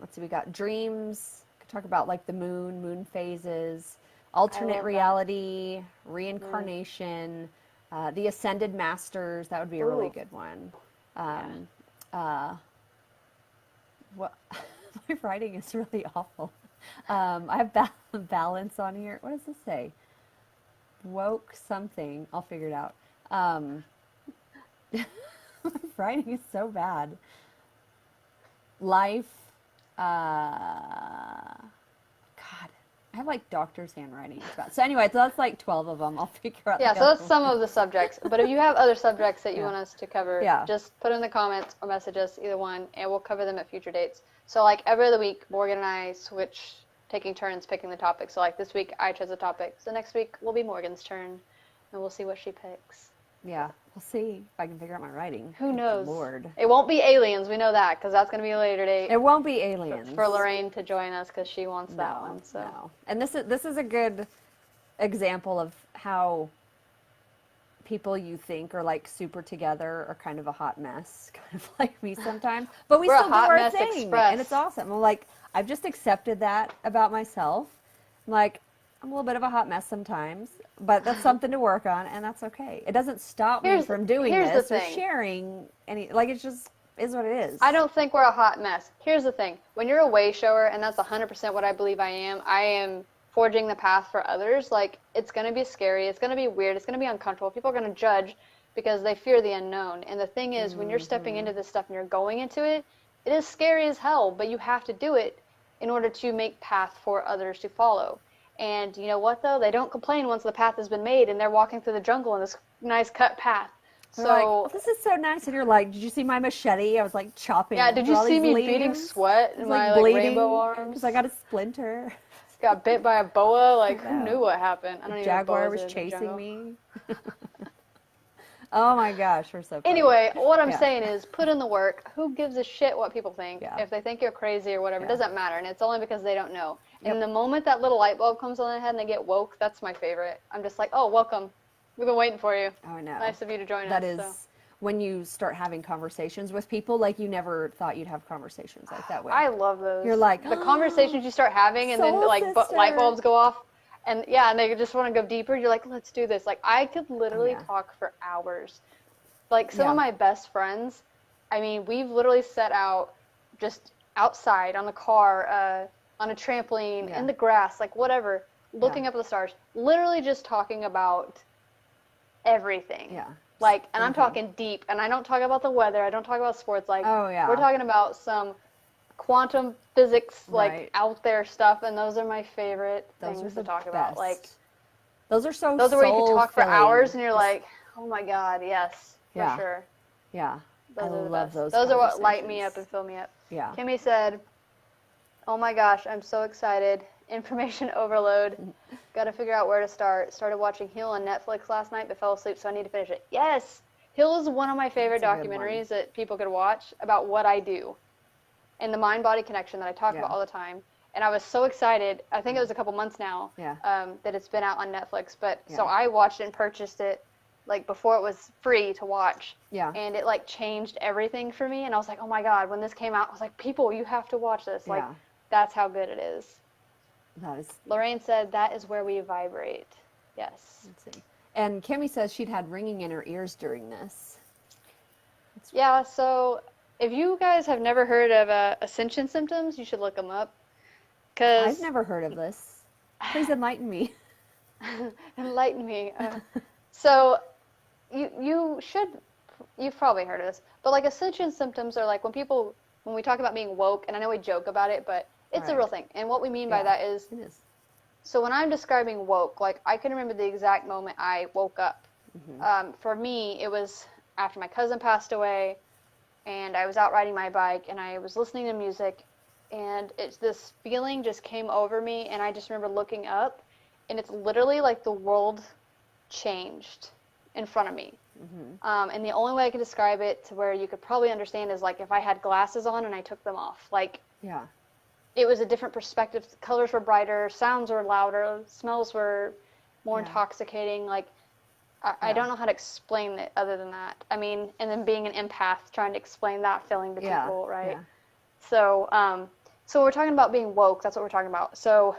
Let's see, we got dreams. We could talk about like the moon phases, alternate reality, reincarnation, the ascended masters. That would be a really good one. What my writing is really awful. I have balance on here. What does this say? Woke something. I'll figure it out. My writing is so bad. Life. God, I have like doctor's handwriting. So anyway, so that's like 12 of them. I'll figure out. Yeah, so that's some of the subjects. But if you have other subjects that you want us to cover, Yeah. just put in the comments or message us, either one, and we'll cover them at future dates. So like every other week, Morgan and I switch, taking turns picking the topic. So like this week, I chose a topic. So next week will be Morgan's turn, and we'll see what she picks. Yeah, we'll see if I can figure out my writing. Who knows? Lord. It won't be aliens, we know that, because that's going to be a later date. It won't be aliens. For Lorraine to join us, because she wants that one. So. No. And this is a good example of how people you think are like super together are kind of a hot mess, kind of like me sometimes. But we We're still a do hot our mess thing, express. and it's awesome. I'm like, I've just accepted that about myself. I'm like, I'm a little bit of a hot mess sometimes, but that's something to work on, and that's okay. It doesn't stop me from doing this or sharing any. Like, it just is what it is. I don't think we're a hot mess. Here's the thing: when you're a way shower, and that's 100% what I believe I am forging the path for others. Like, it's gonna be scary, it's gonna be weird, it's gonna be uncomfortable. People are gonna judge because they fear the unknown. And the thing is, when you're stepping into this stuff and you're going into it, it is scary as hell. But you have to do it in order to make path for others to follow. And you know what, though? They don't complain once the path has been made and they're walking through the jungle in this nice cut path. They're like, oh, this is so nice. And you're like, did you see my machete? I was like chopping. Yeah, did you see me beating sweat in my like rainbow arms? Because I got a splinter. Got bit by a boa. Like, who knew what happened? I don't even know. Jaguar was chasing me. Oh my gosh, we're so funny. Anyway, what I'm saying is, put in the work. Who gives a shit what people think? Yeah. If they think you're crazy or whatever, it doesn't matter. And it's only because they don't know. And the moment that little light bulb comes on their head and they get woke, that's my favorite. I'm just like, oh, welcome. We've been waiting for you. Oh, I know. Nice of you to join us. That is when you start having conversations with people like you never thought you'd have conversations like that with. I love those. You're like, the conversations you start having and then like light bulbs go off. And and they just want to go deeper. You're like, let's do this. Like, I could literally talk for hours. Like, some of my best friends, I mean, we've literally set out just outside on the car, on a trampoline, in the grass, like whatever, looking up at the stars, literally just talking about everything. Yeah. Like, and I'm talking deep, and I don't talk about the weather, I don't talk about sports, like, we're talking about some quantum physics, like Right. out there stuff, and those are my favorite Those are things the to talk about. best. Like those are so those are where you can talk for soul-filling. hours, and you're like, oh my god, yes, for Yeah. sure. Yeah. I Those are the love best. those Those are what light me up conversations. and fill me up. Yeah. Kimmy said, "Oh my gosh, I'm so excited. Information overload. Got to figure out where to start. Started watching Hill on Netflix last night, but fell asleep, so I need to finish it." Yes, Hill is one of my favorite That's a good documentaries that people could watch about what I do and the mind-body connection that I talk Yeah. about all the time. And I was so excited. I think it was a couple months now Yeah. that it's been out on Netflix. But so Yeah. I watched it and purchased it like before it was free to watch. Yeah. And it like changed everything for me. And I was like, oh my god, when this came out, I was like, people, you have to watch this. Like, Yeah. that's how good it is. That is. Lorraine said that is where we vibrate. Yes. Let's see. And Kimmy says she'd had ringing in her ears during this. Yeah. So if you guys have never heard of ascension symptoms, you should look them up. I've never heard of this. Please enlighten me. Enlighten me. So you've probably heard of this, but like ascension symptoms are like when we talk about being woke, and I know we joke about it, but it's a Right. real thing. And what we mean by Yeah. that is, It is. so when I'm describing woke, like I can remember the exact moment I woke up. For me, it was after my cousin passed away, and I was out riding my bike, and I was listening to music, and this feeling just came over me, and I just remember looking up, and it's literally like the world changed in front of me. And the only way I can describe it to where you could probably understand is like if I had glasses on and I took them off. Like Yeah. it was a different perspective. Colors were brighter, sounds were louder, smells were more Yeah. intoxicating. Like I Yeah. don't know how to explain it other than that. I mean, and then being an empath, trying to explain that feeling to Yeah. people, right? Yeah. So we're talking about being woke. That's what we're talking about. So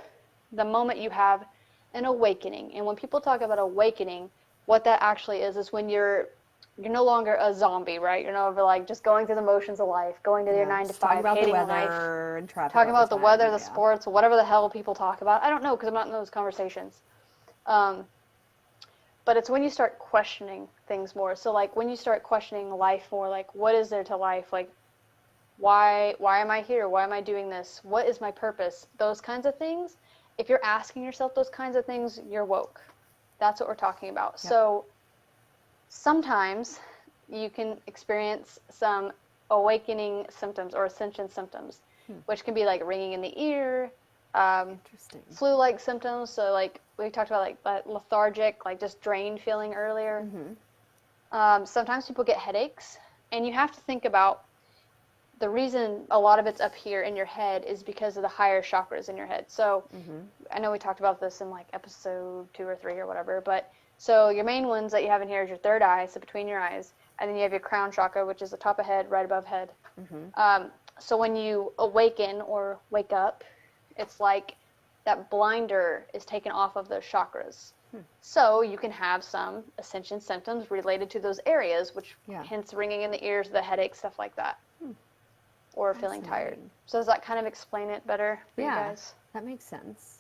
the moment you have an awakening, and when people talk about awakening, what that actually is when you're no longer a zombie, right? You're no longer like just going through the motions of life, going to your 9 to Just talking 5, about the hating weather life, and traffic. talking all about the time. weather, the Yeah. sports, whatever the hell people talk about. I don't know because I'm not in those conversations. But it's when you start questioning things more. So like when you start questioning life more, like what is there to life? Like why am I here? Why am I doing this? What is my purpose? Those kinds of things. If you're asking yourself those kinds of things, you're woke. That's what we're talking about. Yep. So sometimes you can experience some awakening symptoms or ascension symptoms, which can be like ringing in the ear, Interesting. flu-like symptoms. So like we talked about like that lethargic, like just drained feeling earlier. Sometimes people get headaches, and you have to think about the reason a lot of it's up here in your head is because of the higher chakras in your head. So I know we talked about this in like episode 2 or 3 or whatever, but so your main ones that you have in here is your third eye, so between your eyes, and then you have your crown chakra, which is the top of head, right above head. So when you awaken or wake up, it's like that blinder is taken off of those chakras. So you can have some ascension symptoms related to those areas, which hence ringing in the ears, the headache, stuff like that. Or feeling tired. Fascinating. So does that kind of explain it better for you guys? That makes sense.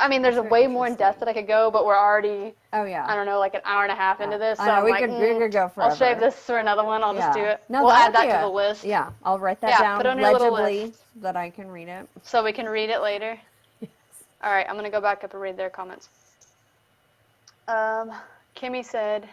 I mean, there's a That's way very more in depth that I could go, but we're already, Oh yeah. I don't know, like an hour and a half into this. So I know, I'm we like, could go forever. I'll save this for another one. I'll just do it. No, We'll add that'd that be to the list. Yeah, I'll write that Yeah, down put it on your little legibly list. that I can read it. So we can read it later. All right, I'm going to go back up and read their comments. Kimmy said,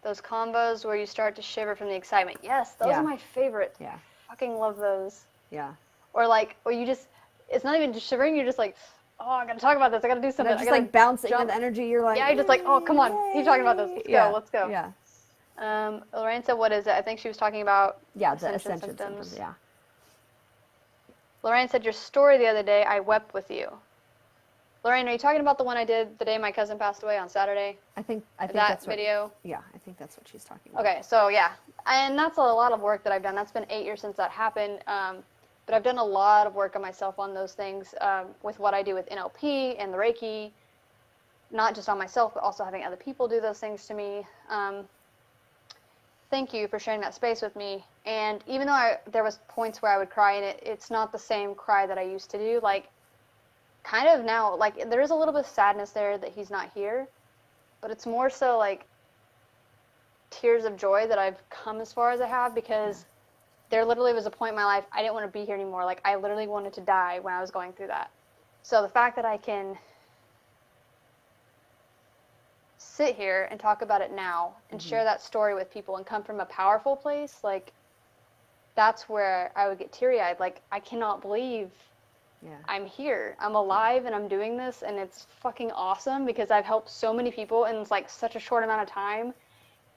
those combos where you start to shiver from the excitement. Yes, those are my favorite. Yeah. Fucking love those. Yeah. Or like, or you just, it's not even just shivering, you're just like, oh, I gotta talk about this, I gotta do something. Just like bouncing jump. with energy, you're like, Yeah, you're just like, oh, come on, keep talking about this. Let's go. Yeah. Lorraine said, what is it? I think she was talking about Yeah, the ascension symptoms. Yeah. Lorraine said, your story the other day, I wept with you. Lorraine, are you talking about the one I did the day my cousin passed away on Saturday? I think That that's video? What, yeah, I think that's what she's talking about. Okay, so yeah, and that's a lot of work that I've done. That's been 8 years since that happened, but I've done a lot of work on myself on those things with what I do with NLP and the Reiki, not just on myself, but also having other people do those things to me. Thank you for sharing that space with me. And even though there was points where I would cry, and it's not the same cry that I used to do, like, kind of now, like, there is a little bit of sadness there that he's not here, but it's more so, like, tears of joy that I've come as far as I have, because there literally was a point in my life I didn't want to be here anymore. Like, I literally wanted to die when I was going through that. So the fact that I can sit here and talk about it now and share that story with people and come from a powerful place, like, that's where I would get teary-eyed. Like, I cannot believe I'm here. I'm alive and I'm doing this, and it's fucking awesome because I've helped so many people in, like, such a short amount of time.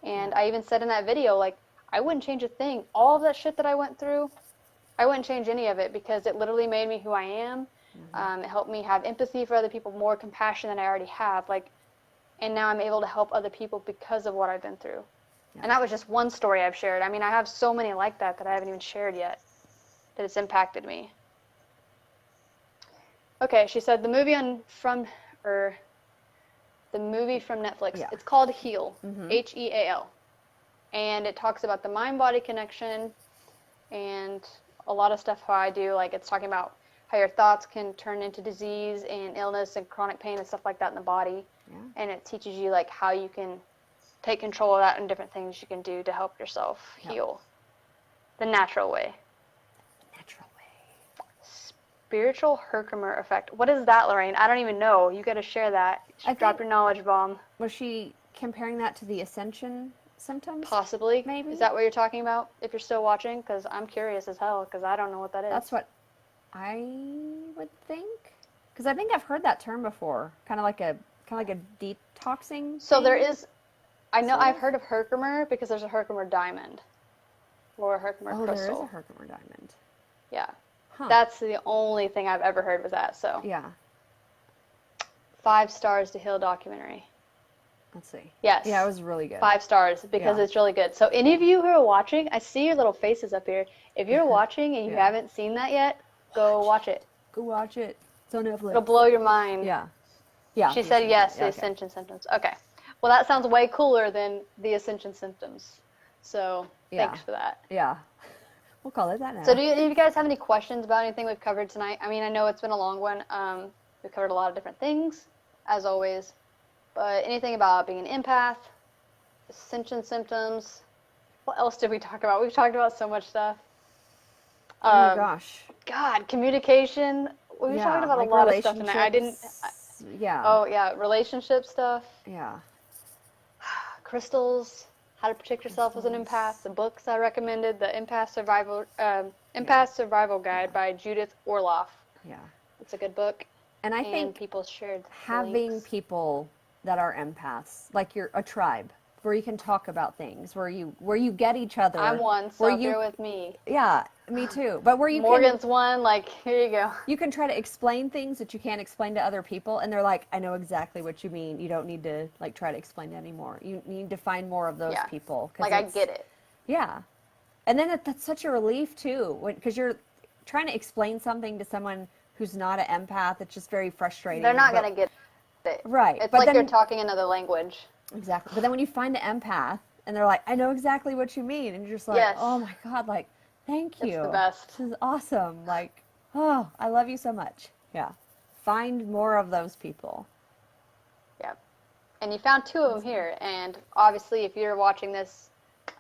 And I even said in that video, like, I wouldn't change a thing. All of that shit that I went through, I wouldn't change any of it because it literally made me who I am. It helped me have empathy for other people, more compassion than I already have. Like, and now I'm able to help other people because of what I've been through. And that was just one story I've shared. I mean, I have so many like that I haven't even shared yet, that it's impacted me. Okay, she said the movie from Netflix. It's called Heal, Heal, and it talks about the mind-body connection and a lot of stuff how I do. Like, it's talking about how your thoughts can turn into disease and illness and chronic pain and stuff like that in the body. And it teaches you, like, how you can take control of that and different things you can do to help yourself heal the natural way. Spiritual Herkimer effect. What is that, Lorraine? I don't even know. You got to share that. Drop your knowledge bomb. Was she comparing that to the ascension symptoms? Possibly. Maybe. Is that what you're talking about? If you're still watching, because I'm curious as hell, because I don't know what that is. That's what I would think. Because I think I've heard that term before. Kind of like a detoxing. So thing. there is. I know I've heard of Herkimer because there's a Herkimer diamond or a Herkimer crystal. There is a Herkimer diamond. Yeah. Huh. That's the only thing I've ever heard was that. So. Yeah. 5 stars to Heal documentary. Let's see. Yes. Yeah, it was really good. 5 stars because it's really good. So any of you who are watching, I see your little faces up here. If you're watching and you haven't seen that yet, go watch it. Go watch it. It's on Netflix. It'll blow your mind. Yeah. Yeah. She said yes, the ascension symptoms. Okay. Well, that sounds way cooler than the ascension symptoms. So thanks for that. Yeah. We'll call it that now. So do any of you guys have any questions about anything we've covered tonight? I mean, I know it's been a long one. We've covered a lot of different things, as always. But anything about being an empath, ascension symptoms, what else did we talk about? We've talked about so much stuff. Oh my gosh. God, communication. We talked about a lot of stuff tonight. Oh, yeah, relationship stuff. Yeah. Crystals, how to protect yourself as an empath, the books I recommended, the Empath Survival Guide by Judith Orloff. Yeah. It's a good book. And I think people shared having people that are empaths, like you're a tribe, where you can talk about things, where you get each other. I'm one, so you're with me. Yeah, me too. But where you Morgan's one, like, here you go. You can try to explain things that you can't explain to other people, and they're like, I know exactly what you mean. You don't need to, like, try to explain it anymore. You need to find more of those people. Like, I get it. Yeah. And then that's such a relief, too, because you're trying to explain something to someone who's not an empath. It's just very frustrating. They're not going to get it. Right. It's like you're talking another language. Exactly. But then when you find an empath, and they're like, I know exactly what you mean. And you're just like, oh my God, like, thank you. It's the best. This is awesome. Like, oh, I love you so much. Yeah. Find more of those people. Yep. And you found 2 of them here. And obviously, if you're watching this,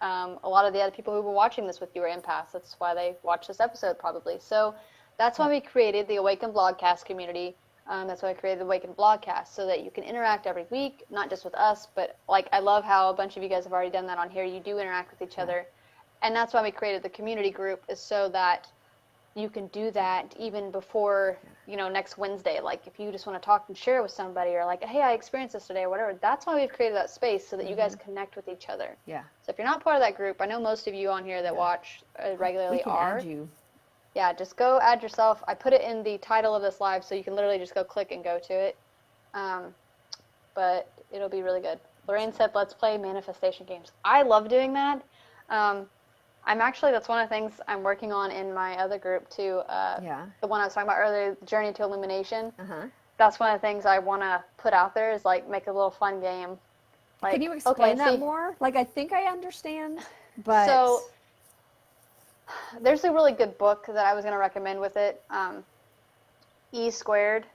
a lot of the other people who were watching this with you are empaths. That's why they watched this episode, probably. So that's why we created the AWAKEN Vlogcast community. That's why I created the AWAKEN Vlogcast, so that you can interact every week, not just with us, but, like, I love how a bunch of you guys have already done that on here. You do interact with each other. And that's why we created the community group, is so that you can do that even before, next Wednesday. Like, if you just want to talk and share with somebody, or like, hey, I experienced this today, or whatever, that's why we've created that space, so that you guys connect with each other. Yeah. So if you're not part of that group, I know most of you on here that watch regularly are. Add you. Yeah, just go add yourself. I put it in the title of this live, so you can literally just go click and go to it. But it'll be really good. Lorraine said, let's play manifestation games. I love doing that. That's one of the things I'm working on in my other group, too. The one I was talking about earlier, Journey to Illumination. That's one of the things I want to put out there, is, like, make a little fun game. Like, can you explain that more? Like, I think I understand, but... So, there's a really good book that I was going to recommend with it, E Squared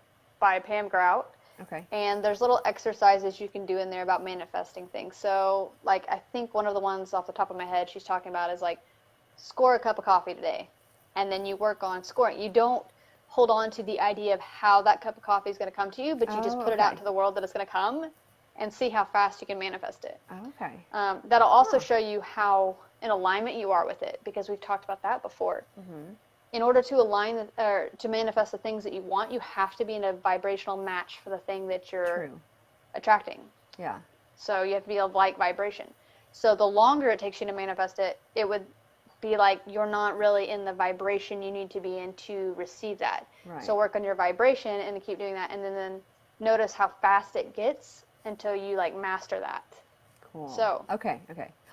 by Pam Grout. Okay. And there's little exercises you can do in there about manifesting things. So, like, I think one of the ones off the top of my head she's talking about is, like, score a cup of coffee today. And then you work on scoring. You don't hold on to the idea of how that cup of coffee is going to come to you, but you just put it out into the world that it's going to come and see how fast you can manifest it. Okay. That'll also show you how in alignment you are with it, because we've talked about that before. Mm-hmm. In order to align or to manifest the things that you want, you have to be in a vibrational match for the thing that you're attracting. Yeah. So you have to be of like vibration. So the longer it takes you to manifest it, it would be like you're not really in the vibration you need to be in to receive that. Right. So work on your vibration and keep doing that, and then notice how fast it gets until you like master that. Cool. So okay.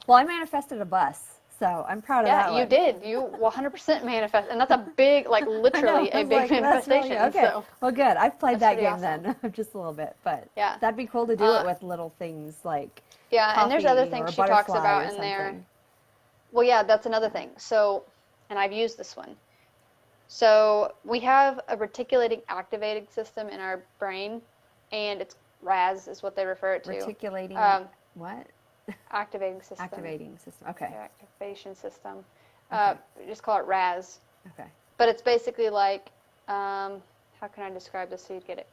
Well, I manifested a bus, so I'm proud of that. Yeah, you did. You 100% manifest, and that's a big, like literally a big manifestation. Really, okay. So well, good. I've played that game awesome. Then just a little bit, but yeah, that'd be cool to do it with little things like and there's other things she talks about in there. Well, yeah, that's another thing. So, and I've used this one. So we have a reticulating activating system in our brain, and it's RAS is what they refer it to. Reticulating what? Activating system. Activating system. Okay. Activation system. Okay. Just call it RAS. Okay. But it's basically like, how can I describe this so you'd get it?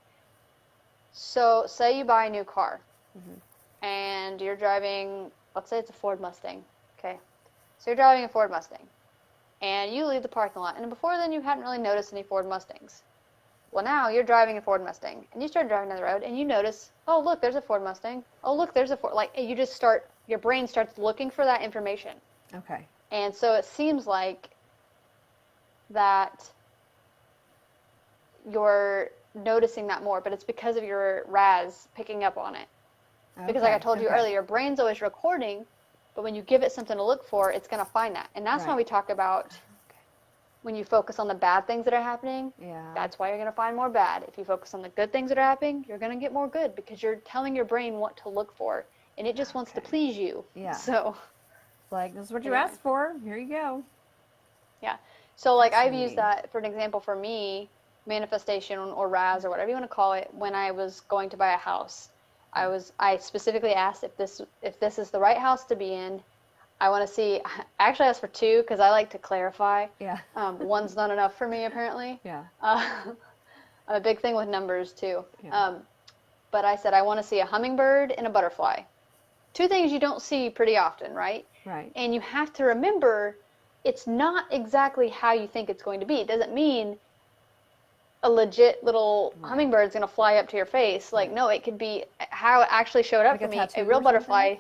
So, say you buy a new car, and you're driving, let's say it's a Ford Mustang, okay? So you're driving a Ford Mustang, and you leave the parking lot, and before then you hadn't really noticed any Ford Mustangs. Well, now you're driving a Ford Mustang, and you start driving down the road, and you notice, oh, look, there's a Ford Mustang. Oh, look, there's a Ford. Like, you just start, your brain starts looking for that information. Okay. And so it seems like that you're noticing that more, but it's because of your RAS picking up on it. Because like I told you earlier, your brain's always recording, but when you give it something to look for, it's going to find that. And that's why we talk about when you focus on the bad things that are happening, that's why you're going to find more bad. If you focus on the good things that are happening, you're going to get more good, because you're telling your brain what to look for, and it just wants to please you. Yeah. So, like, this is what you asked for. Here you go. Yeah. So, like, I've used that for an example for me, manifestation or RAS or whatever you want to call it, when I was going to buy a house. I specifically asked if this is the right house to be in. I want to see. I actually asked for 2 because I like to clarify. Yeah. One's not enough for me, apparently. Yeah. I'm a big thing with numbers too. Yeah. But I said I want to see a hummingbird and a butterfly. 2 things you don't see pretty often, right? Right. And you have to remember, it's not exactly how you think it's going to be. It doesn't mean a legit little hummingbird's going to fly up to your face. Like, no, it could be how it actually showed up for me. A real butterfly.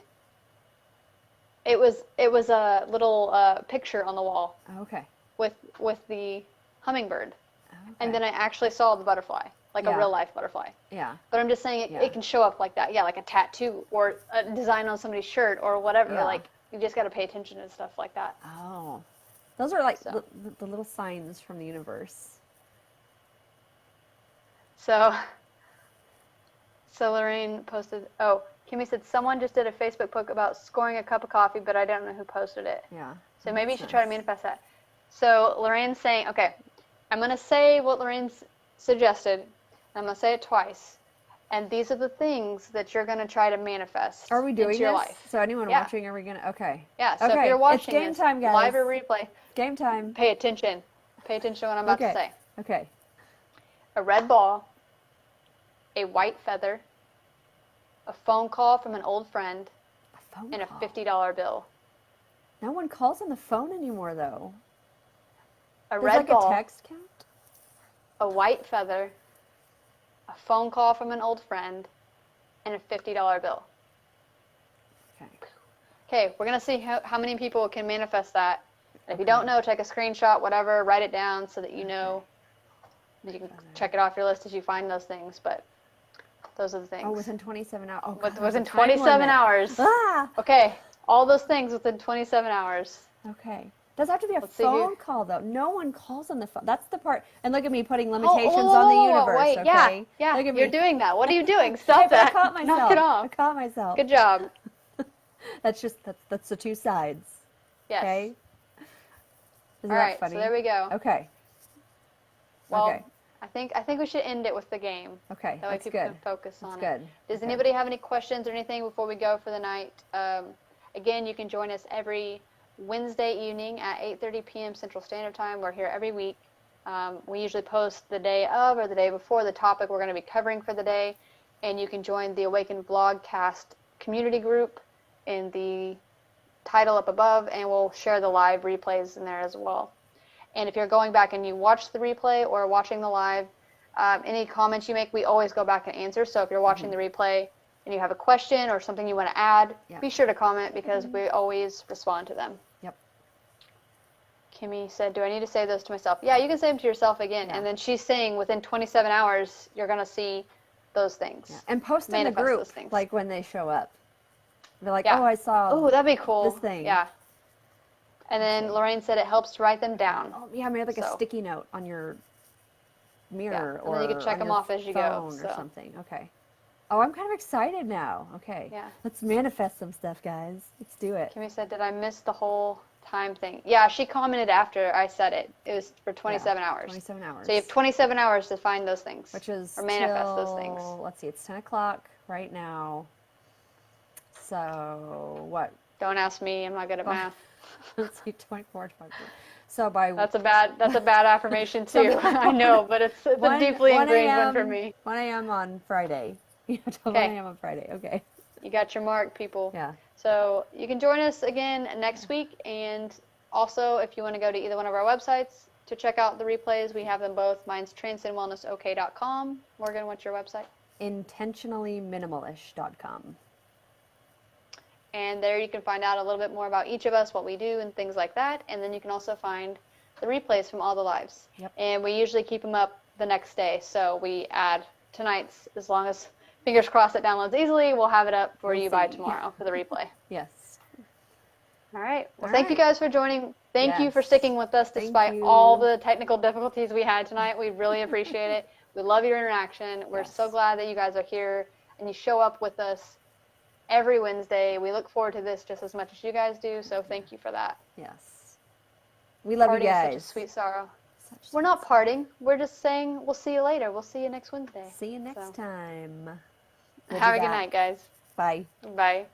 It was a little picture on the wall. Okay. With the hummingbird. Okay. And then I actually saw the butterfly, like a real life butterfly. Yeah. But I'm just saying it can show up like that. Yeah, like a tattoo or a design on somebody's shirt or whatever. Yeah. Like, you just got to pay attention to stuff like that. Oh. Those are like the little signs from the universe. So Lorraine posted, Kimmy said, someone just did a Facebook post about scoring a cup of coffee, but I don't know who posted it. Yeah. So maybe you should try to manifest that. So Lorraine's saying, okay, I'm going to say what Lorraine's suggested. I'm going to say it twice. And these are the things that you're going to try to manifest Are we doing into your this? life. So anyone watching, are we going to? Okay. Yeah, so if you're watching it's game time, guys. Live or replay. Game time. Pay attention. Pay attention to what I'm about to say. Okay. A red ball, a white feather, a phone call from an old friend, and a $50 bill. No one calls on the phone anymore, though. Red ball, a text count? A white feather, a phone call from an old friend, and a $50 bill. Okay, we're going to see how many people can manifest that. And if you don't know, take a screenshot, whatever, write it down so that you know. You can check it off your list as you find those things, but those are the things. Oh, within 27 hours. Oh, within 27 hours. Ah! Okay, all those things within 27 hours. Okay. Does have to be a phone call, though. No one calls on the phone. That's the part. And look at me putting limitations on the universe. Wait, okay? Yeah, look at you're doing that. What are you doing? Stop that. I caught myself. Knock it off. I caught myself. Good job. That's the 2 sides. Yes. Okay. Isn't all right, that funny? So there we go. Okay. Well, okay. I think we should end it with the game. Okay, that way that's people good. can focus on it. Good. Does anybody have any questions or anything before we go for the night? Again, you can join us every Wednesday evening at 8:30 p.m. Central Standard Time. We're here every week. We usually post the day of or the day before the topic we're going to be covering for the day, and you can join the AWAKEN Vlogcast community group in the title up above, and we'll share the live replays in there as well. And if you're going back and you watch the replay or watching the live, any comments you make, we always go back and answer. So if you're watching the replay and you have a question or something you want to add, be sure to comment because we always respond to them. Yep. Kimmy said, do I need to say those to myself? Yeah, you can say them to yourself again. Yeah. And then she's saying within 27 hours, you're going to see those things. Yeah. And post in the group, like when they show up. They're like, oh, I saw that'd be cool. This thing. Yeah. And then Lorraine said it helps to write them down. Oh, yeah, maybe like a sticky note on your mirror or then you can check them off as you go. Or something. Okay. Oh, I'm kind of excited now. Okay. Yeah. Let's manifest some stuff, guys. Let's do it. Kimmy said, did I miss the whole time thing? Yeah, she commented after I said it. It was for 27 hours. 27 hours. So you have 27 hours to find those things. Which is or manifest those things. Let's see, it's 10 o'clock right now. So, what? Don't ask me. I'm not good at math. Let's see, 24, 24. So by that's a bad affirmation too. I know, but it's a deeply ingrained one for me. 1 a.m. on Friday. Till 1 a.m. on Friday. Okay. You got your mark, people. Yeah. So you can join us again next week, and also if you want to go to either one of our websites to check out the replays, we have them both. Mine's transcendwellnessok.com. Morgan, what's your website? intentionallyminimalish.com. And there you can find out a little bit more about each of us, what we do, and things like that. And then you can also find the replays from all the lives. Yep. And we usually keep them up the next day. So we add tonight's, as long as, fingers crossed, it downloads easily, we'll have it up for you by tomorrow for the replay. Yes. All right. Well, thank you guys for joining. Thank you for sticking with us despite all the technical difficulties we had tonight. We really appreciate it. We love your interaction. We're so glad that you guys are here and you show up with us every Wednesday. We look forward to this just as much as you guys do, so thank you for that. Yes. We love you guys. Such a sweet sorrow. We're not parting. We're just saying we'll see you later. We'll see you next Wednesday. See you next time. Have a good night, guys. Bye. Bye.